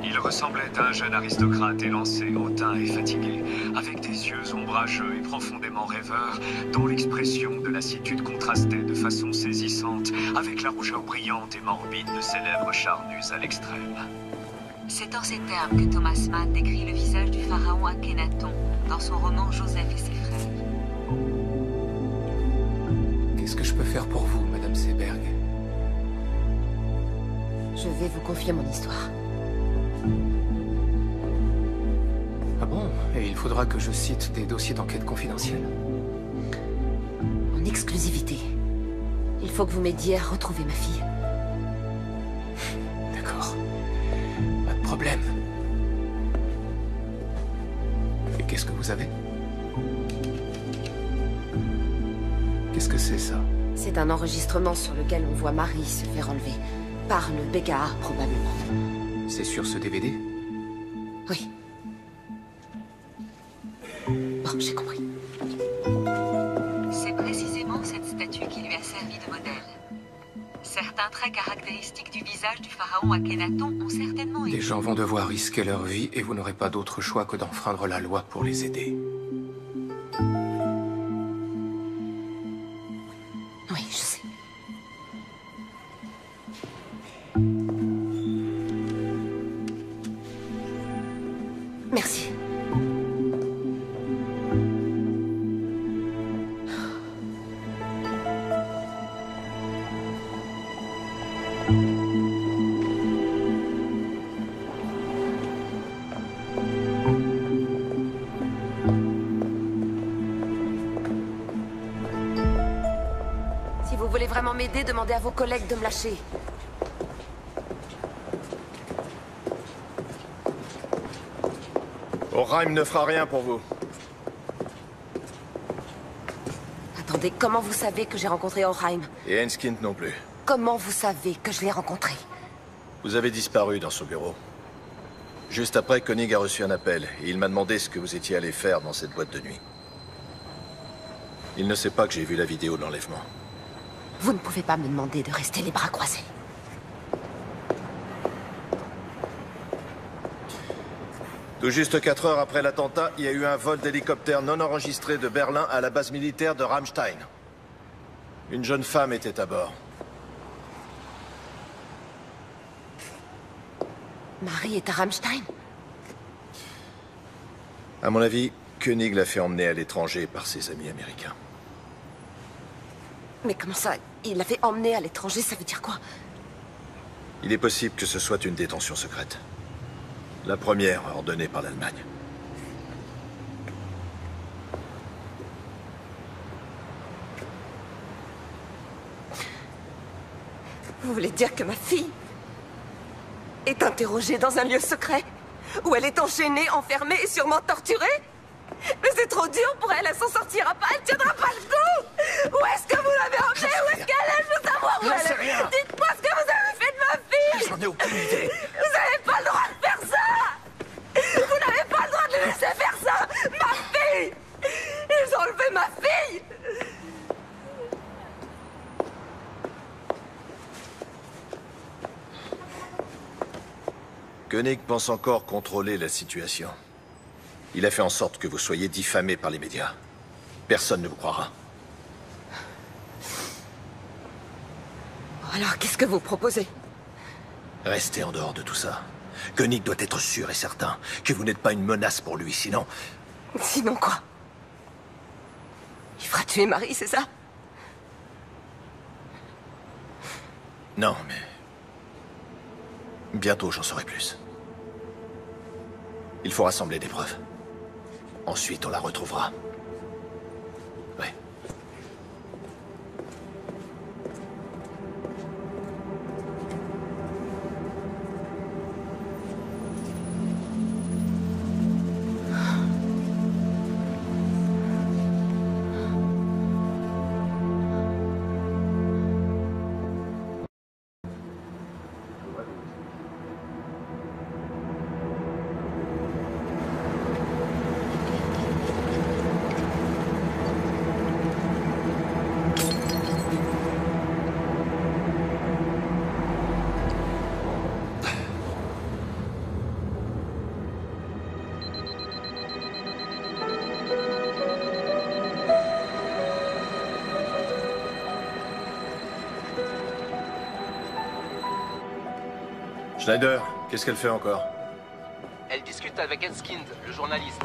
Il ressemblait à un jeune aristocrate élancé, hautain et fatigué, avec des yeux ombrageux et profondément rêveurs, dont l'expression de lassitude contrastait de façon saisissante avec la rougeur brillante et morbide de ses lèvres charnues à l'extrême. C'est en ces termes que Thomas Mann décrit le visage du pharaon Akhenaton dans son roman Joseph et ses frères. Qu'est-ce que je peux faire pour vous, Madame Seberg? Je vais vous confier mon histoire. Ah bon? Et il faudra que je cite des dossiers d'enquête confidentiels? En exclusivité. Il faut que vous m'aidiez à retrouver ma fille. D'accord. Pas de problème. Et qu'est-ce que vous avez? Qu'est-ce que c'est, ça? C'est un enregistrement sur lequel on voit Marie se faire enlever. Par le BKA, probablement. C'est sur ce DVD? Oui. Bon, j'ai compris. C'est précisément cette statue qui lui a servi de modèle. Certains traits caractéristiques du visage du pharaon Akhenaton ont certainement été... Des gens vont devoir risquer leur vie et vous n'aurez pas d'autre choix que d'enfreindre la loi pour les aider. Oui, je sais. Merci. Si vous voulez vraiment m'aider, demandez à vos collègues de me lâcher. Oheim ne fera rien pour vous. Attendez, comment vous savez que j'ai rencontré Oheim? Et Enskind non plus. Comment vous savez que je l'ai rencontré? Vous avez disparu dans son bureau. Juste après, Koenig a reçu un appel et il m'a demandé ce que vous étiez allé faire dans cette boîte de nuit. Il ne sait pas que j'ai vu la vidéo de l'enlèvement. Vous ne pouvez pas me demander de rester les bras croisés. Tout juste 4 heures après l'attentat, il y a eu un vol d'hélicoptère non enregistré de Berlin à la base militaire de Rammstein. Une jeune femme était à bord. Marie est à Rammstein? À mon avis, Koenig l'a fait emmener à l'étranger par ses amis américains. Mais comment ça? Il l'a fait emmener à l'étranger, ça veut dire quoi? Il est possible que ce soit une détention secrète. La première ordonnée par l'Allemagne. Vous voulez dire que ma fille est interrogée dans un lieu secret? Où elle est enchaînée, enfermée et sûrement torturée? Mais c'est trop dur pour elle, elle s'en sortira pas, elle tiendra pas le coup! Où est-ce que vous l'avez emmenée? Où est-ce qu'elle est? Je veux savoir où J'en elle sais est! rien. Dites-moi ce que vous avez fait de ma fille! J'en ai aucune idée. Vous n'avez pas le droit de faire ça! Vous n'avez pas le droit de les laisser faire ça! Ma fille! Ils ont enlevé ma fille! Koenig pense encore contrôler la situation. Il a fait en sorte que vous soyez diffamé par les médias. Personne ne vous croira. Alors, qu'est-ce que vous proposez? Restez en dehors de tout ça. Koenig doit être sûr et certain que vous n'êtes pas une menace pour lui, sinon... Sinon quoi? Il fera tuer Marie, c'est ça? Non, mais... bientôt, j'en saurai plus. Il faut rassembler des preuves. Ensuite, on la retrouvera. Ouais. Schneider, qu'est-ce qu'elle fait encore? Elle discute avec Enskind, le journaliste.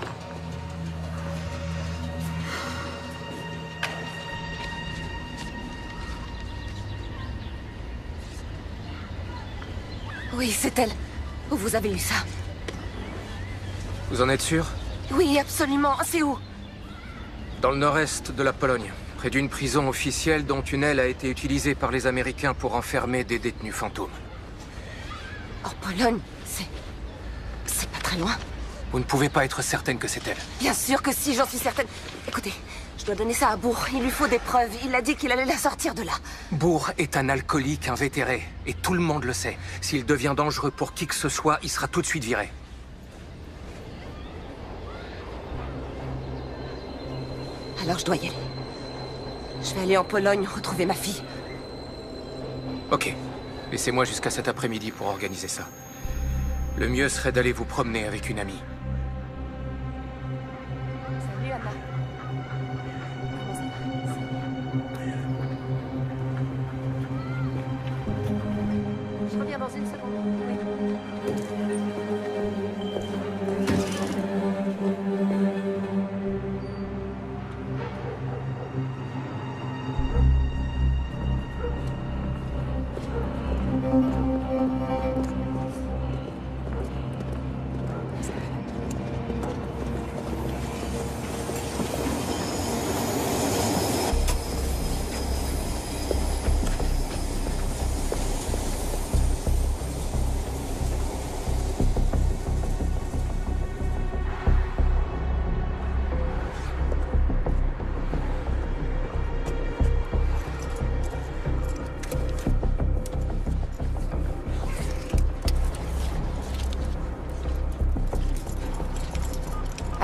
Oui, c'est elle. Où vous avez eu ça? Vous en êtes sûr? Oui, absolument. C'est où? Dans le nord-est de la Pologne, près d'une prison officielle dont une aile a été utilisée par les Américains pour enfermer des détenus fantômes. En Pologne, c'est pas très loin. Vous ne pouvez pas être certaine que c'est elle. Bien sûr que si, j'en suis certaine. Écoutez, je dois donner ça à Bourg. Il lui faut des preuves. Il a dit qu'il allait la sortir de là. Bourg est un alcoolique invétéré, et tout le monde le sait. S'il devient dangereux pour qui que ce soit, il sera tout de suite viré. Alors je dois y aller. Je vais aller en Pologne retrouver ma fille. Ok. Laissez-moi jusqu'à cet après-midi pour organiser ça. Le mieux serait d'aller vous promener avec une amie. Salut, Anna. Je reviens dans une seconde. Oui.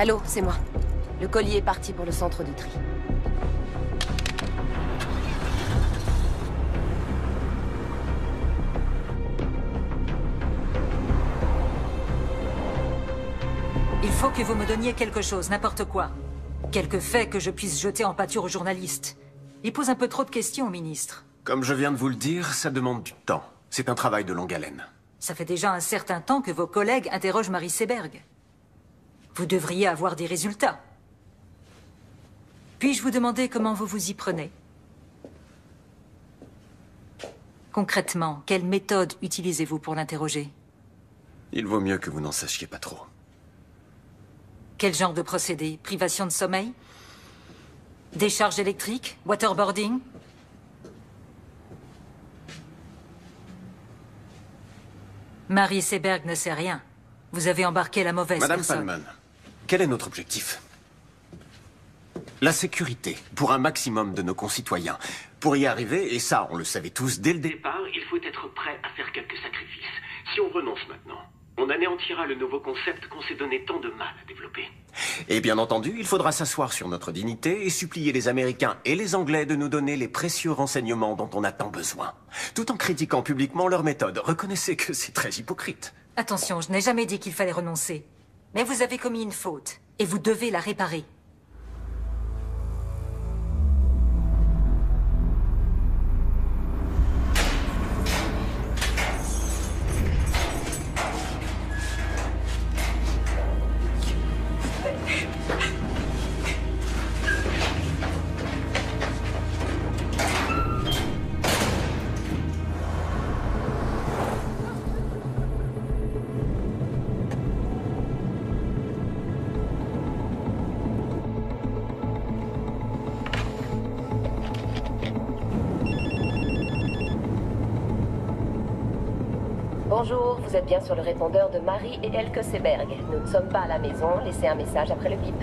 Allô, c'est moi. Le colis est parti pour le centre de tri. Il faut que vous me donniez quelque chose, n'importe quoi. Quelques faits que je puisse jeter en pâture aux journalistes. Il pose un peu trop de questions au ministre. Comme je viens de vous le dire, ça demande du temps. C'est un travail de longue haleine. Ça fait déjà un certain temps que vos collègues interrogent Marie Seberg. Vous devriez avoir des résultats. Puis-je vous demander comment vous vous y prenez? Concrètement, quelle méthode utilisez-vous pour l'interroger? Il vaut mieux que vous n'en sachiez pas trop. Quel genre de procédé? Privation de sommeil? Décharge électrique? Waterboarding? Marie Seberg ne sait rien. Vous avez embarqué la mauvaise Madame personne. Palman, quel est notre objectif? La sécurité, pour un maximum de nos concitoyens. Pour y arriver, et ça, on le savait tous dès le départ, Il faut être prêt à faire quelques sacrifices. Si on renonce maintenant, on anéantira le nouveau concept qu'on s'est donné tant de mal à développer. Et bien entendu, il faudra s'asseoir sur notre dignité et supplier les Américains et les Anglais de nous donner les précieux renseignements dont on a tant besoin. Tout en critiquant publiquement leur méthode. Reconnaissez que c'est très hypocrite. Attention, je n'ai jamais dit qu'il fallait renoncer. Mais vous avez commis une faute, et vous devez la réparer. Bonjour, vous êtes bien sur le répondeur de Marie et Elke Seberg. Nous ne sommes pas à la maison, laissez un message après le bip.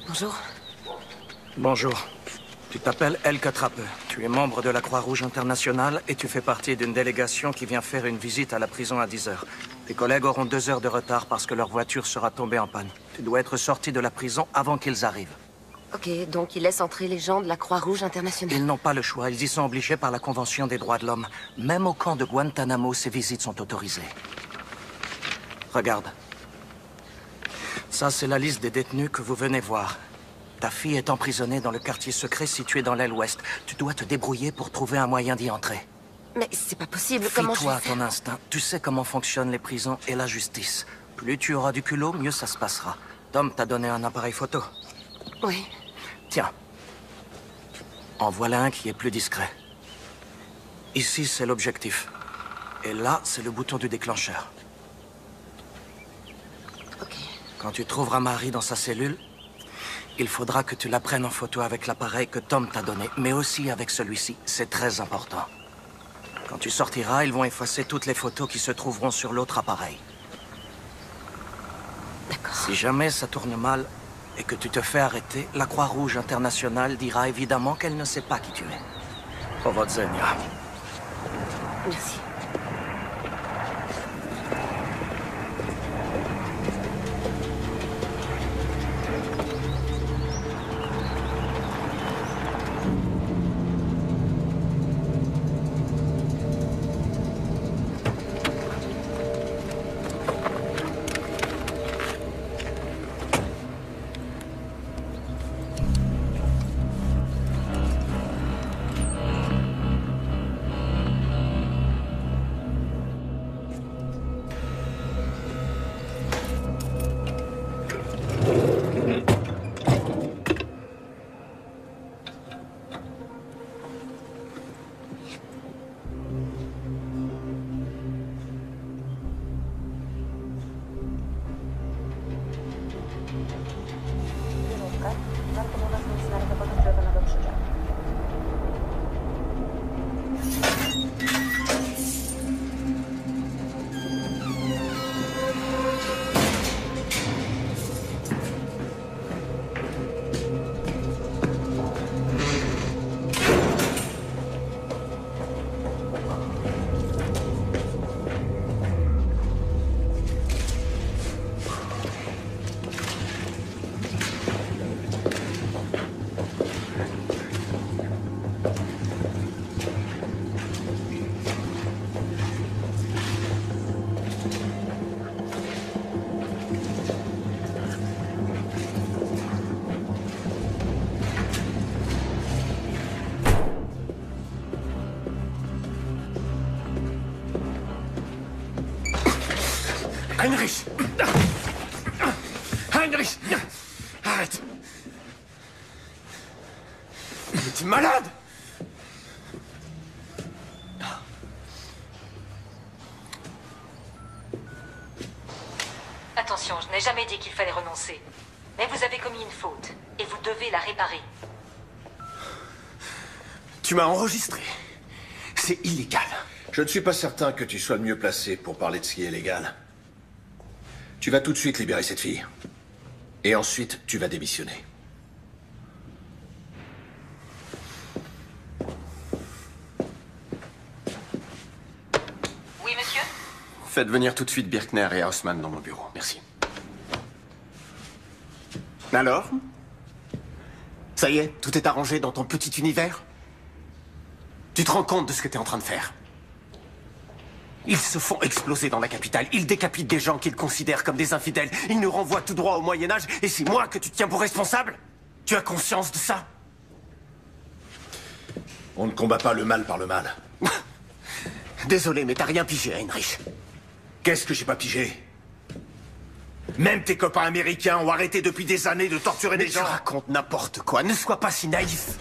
Bonjour. Bonjour. Tu t'appelles Elke Trappe. Tu es membre de la Croix-Rouge internationale et tu fais partie d'une délégation qui vient faire une visite à la prison à 10 heures. Tes collègues auront 2 heures de retard parce que leur voiture sera tombée en panne. Tu dois être sorti de la prison avant qu'ils arrivent. Ok, donc ils laissent entrer les gens de la Croix-Rouge internationale. Ils n'ont pas le choix. Ils y sont obligés par la Convention des droits de l'homme. Même au camp de Guantanamo, ces visites sont autorisées. Regarde. Ça, c'est la liste des détenus que vous venez voir. Ta fille est emprisonnée dans le quartier secret situé dans l'aile ouest. Tu dois te débrouiller pour trouver un moyen d'y entrer. Mais c'est pas possible, comment je vais Fie-toi à faire? ton instinct. Tu sais comment fonctionnent les prisons et la justice. Plus tu auras du culot, mieux ça se passera. Tom t'a donné un appareil photo. Oui. Tiens. En voilà un qui est plus discret. Ici, c'est l'objectif. Et là, c'est le bouton du déclencheur. Ok. Quand tu trouveras Marie dans sa cellule, il faudra que tu la prennes en photo avec l'appareil que Tom t'a donné, mais aussi avec celui-ci. C'est très important. Quand tu sortiras, ils vont effacer toutes les photos qui se trouveront sur l'autre appareil. D'accord. Si jamais ça tourne mal et que tu te fais arrêter, la Croix-Rouge internationale dira évidemment qu'elle ne sait pas qui tu es. Powodzenia. Merci. Heinrich! Heinrich! Arrête! Mais t'es malade! Attention, je n'ai jamais dit qu'il fallait renoncer. Mais vous avez commis une faute, et vous devez la réparer. Tu m'as enregistré. C'est illégal. Je ne suis pas certain que tu sois le mieux placé pour parler de ce qui est légal. Tu vas tout de suite libérer cette fille. Et ensuite, tu vas démissionner. Oui, monsieur? Faites venir tout de suite Birkner et Haussmann dans mon bureau. Merci. Alors? Ça y est, tout est arrangé dans ton petit univers? Tu te rends compte de ce que t'es en train de faire? Ils se font exploser dans la capitale. Ils décapitent des gens qu'ils considèrent comme des infidèles. Ils nous renvoient tout droit au Moyen-Âge. Et c'est moi que tu tiens pour responsable? Tu as conscience de ça? On ne combat pas le mal par le mal. Désolé, mais t'as rien pigé, Heinrich. Qu'est-ce que j'ai pas pigé? Même tes copains américains ont arrêté depuis des années de torturer des gens. Tu racontes n'importe quoi. Ne sois pas si naïf.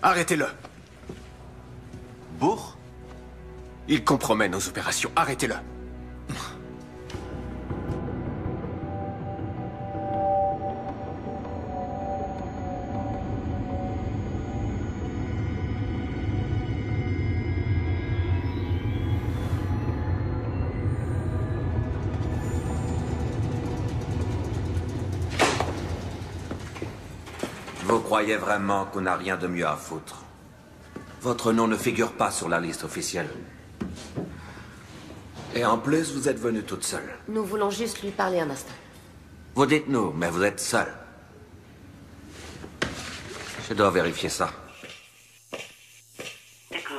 Arrêtez-le. Bourg? Il compromet nos opérations. Arrêtez-le. Vous croyez vraiment qu'on n'a rien de mieux à foutre? Votre nom ne figure pas sur la liste officielle. Et en plus, vous êtes venue toute seule. Nous voulons juste lui parler un instant. Vous dites nous, mais vous êtes seule. Je dois vérifier ça. D'accord.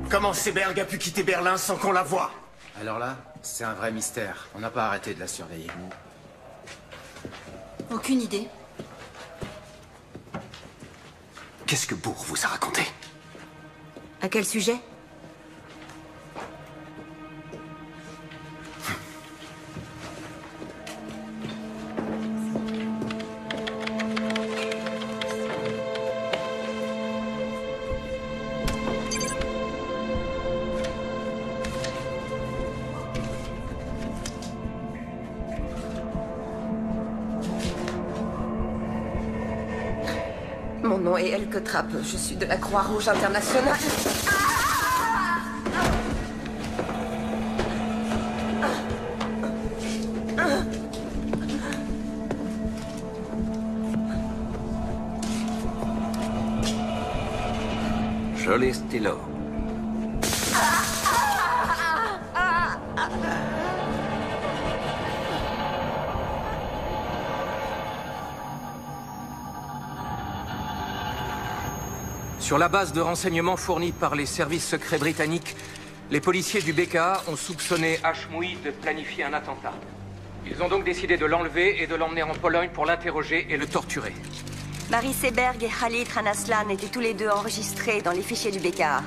Comment Seberg a pu quitter Berlin sans qu'on la voie? Alors là, c'est un vrai mystère. On n'a pas arrêté de la surveiller. Aucune idée. Qu'est-ce que Bourg vous a raconté? À quel sujet? Mon nom est Elke Trapp. Je suis de la Croix-Rouge internationale. Joli stylo. Sur la base de renseignements fournis par les services secrets britanniques, les policiers du BKA ont soupçonné Hashmoui de planifier un attentat. Ils ont donc décidé de l'enlever et de l'emmener en Pologne pour l'interroger et le torturer. Marie Seberg et Khalid Ranaslan étaient tous les deux enregistrés dans les fichiers du BKA.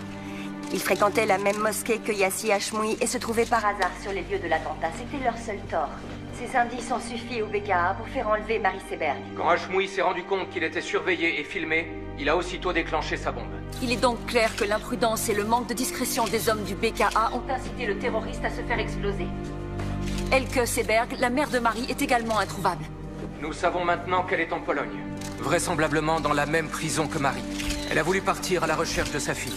Ils fréquentaient la même mosquée que Yassi Hashmoui et se trouvaient par hasard sur les lieux de l'attentat. C'était leur seul tort. Ces indices ont suffi au BKA pour faire enlever Marie Seberg. Quand Hashmoui s'est rendu compte qu'il était surveillé et filmé, il a aussitôt déclenché sa bombe. Il est donc clair que l'imprudence et le manque de discrétion des hommes du BKA ont Incité le terroriste à se faire exploser. Elke Seberg, la mère de Marie, est également introuvable. Nous savons maintenant qu'elle est en Pologne. Vraisemblablement dans la même prison que Marie. Elle a voulu partir à la recherche de sa fille.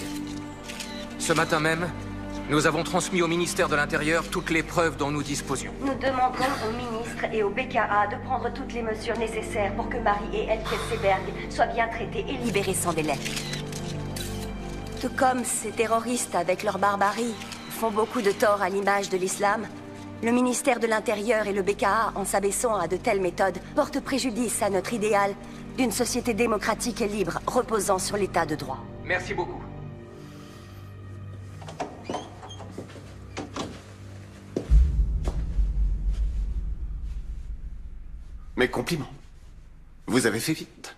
Ce matin même, nous avons transmis au ministère de l'Intérieur toutes les preuves dont nous disposions. Nous demandons au ministre et au BKA de prendre toutes les mesures nécessaires pour que Marie et Elke Seberg soient bien traitées et libérées sans délai. Tout comme ces terroristes, avec leur barbarie, font beaucoup de tort à l'image de l'islam, le ministère de l'Intérieur et le BKA, en s'abaissant à de telles méthodes, portent préjudice à notre idéal d'une société démocratique et libre, reposant sur l'état de droit. Merci beaucoup. Mes compliments. Vous avez fait vite.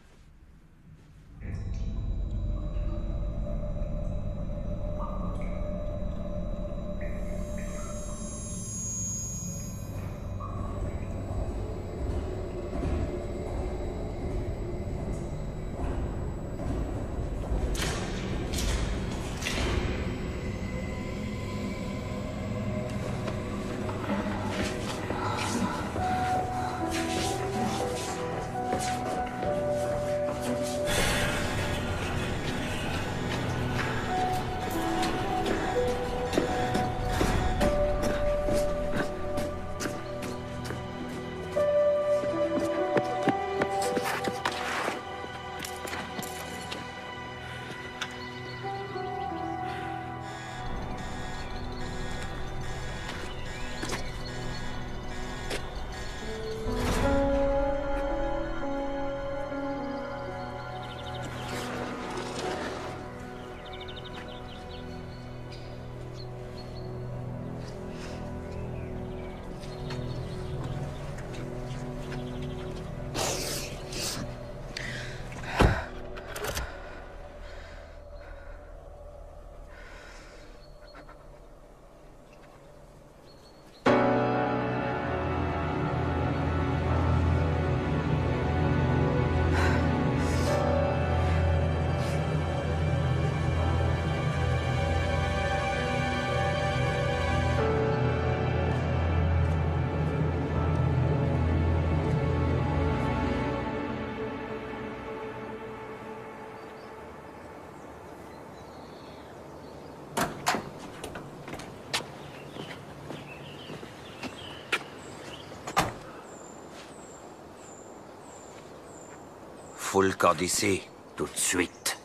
Fous le camp d'ici, tout de suite.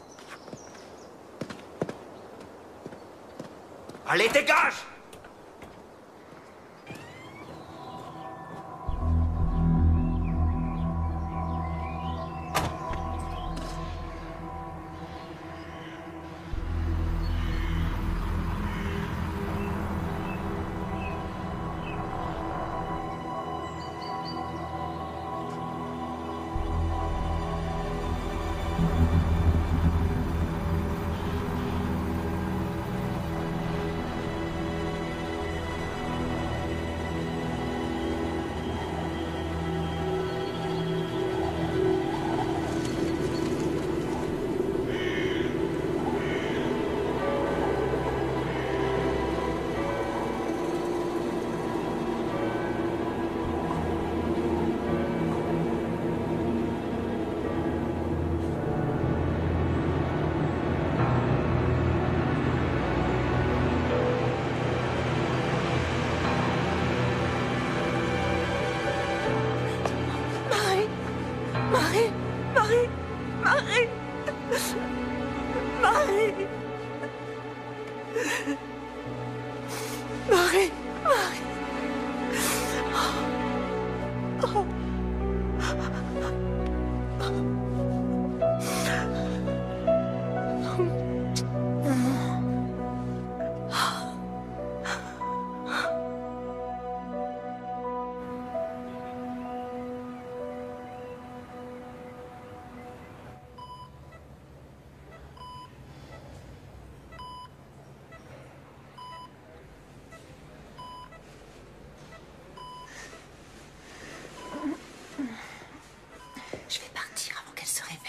Allez, dégage! Je vais partir avant qu'elle se réveille.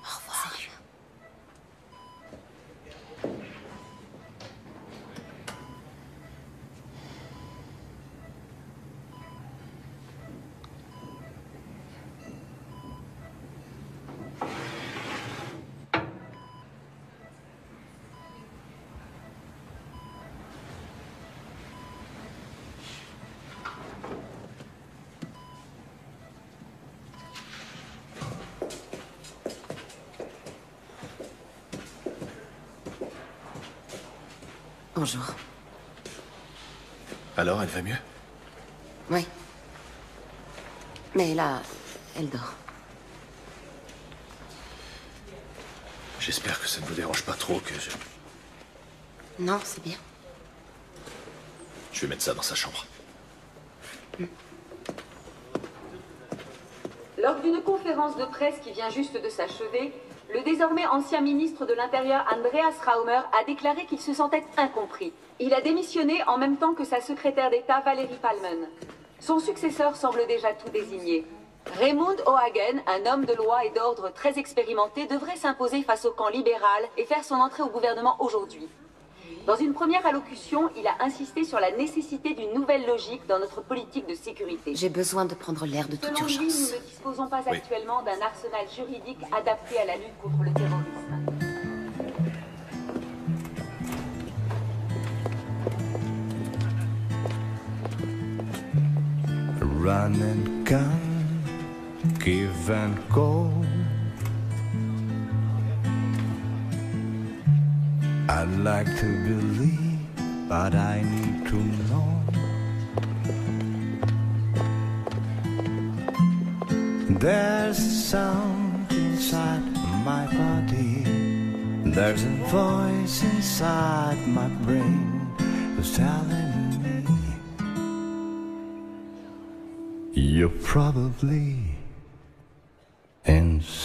Au revoir. Salut. Bonjour. Alors, elle va mieux? Oui. Mais là, elle dort. J'espère que ça ne vous dérange pas trop que je... Non, c'est bien. Je vais mettre ça dans sa chambre. Lors d'une conférence de presse qui vient juste de s'achever, le désormais ancien ministre de l'Intérieur Andreas Raumer a déclaré qu'il se sentait incompris. Il a démissionné en même temps que sa secrétaire d'État Valérie Palmen. Son successeur semble déjà tout désigné. Raymond O'Hagen, un homme de loi et d'ordre très expérimenté, devrait s'imposer face au camp libéral et faire son entrée au gouvernement aujourd'hui. Dans une première allocution, il a insisté sur la nécessité d'une nouvelle logique dans notre politique de sécurité. J'ai besoin de prendre l'air de toute Selon lui, urgence. nous ne disposons pas actuellement d'un arsenal juridique adapté à la lutte contre le terrorisme. Run and gun, give and go. I'd like to believe, but I need to know. There's a sound inside my body. There's a voice inside my brain who's telling me you're probably insane.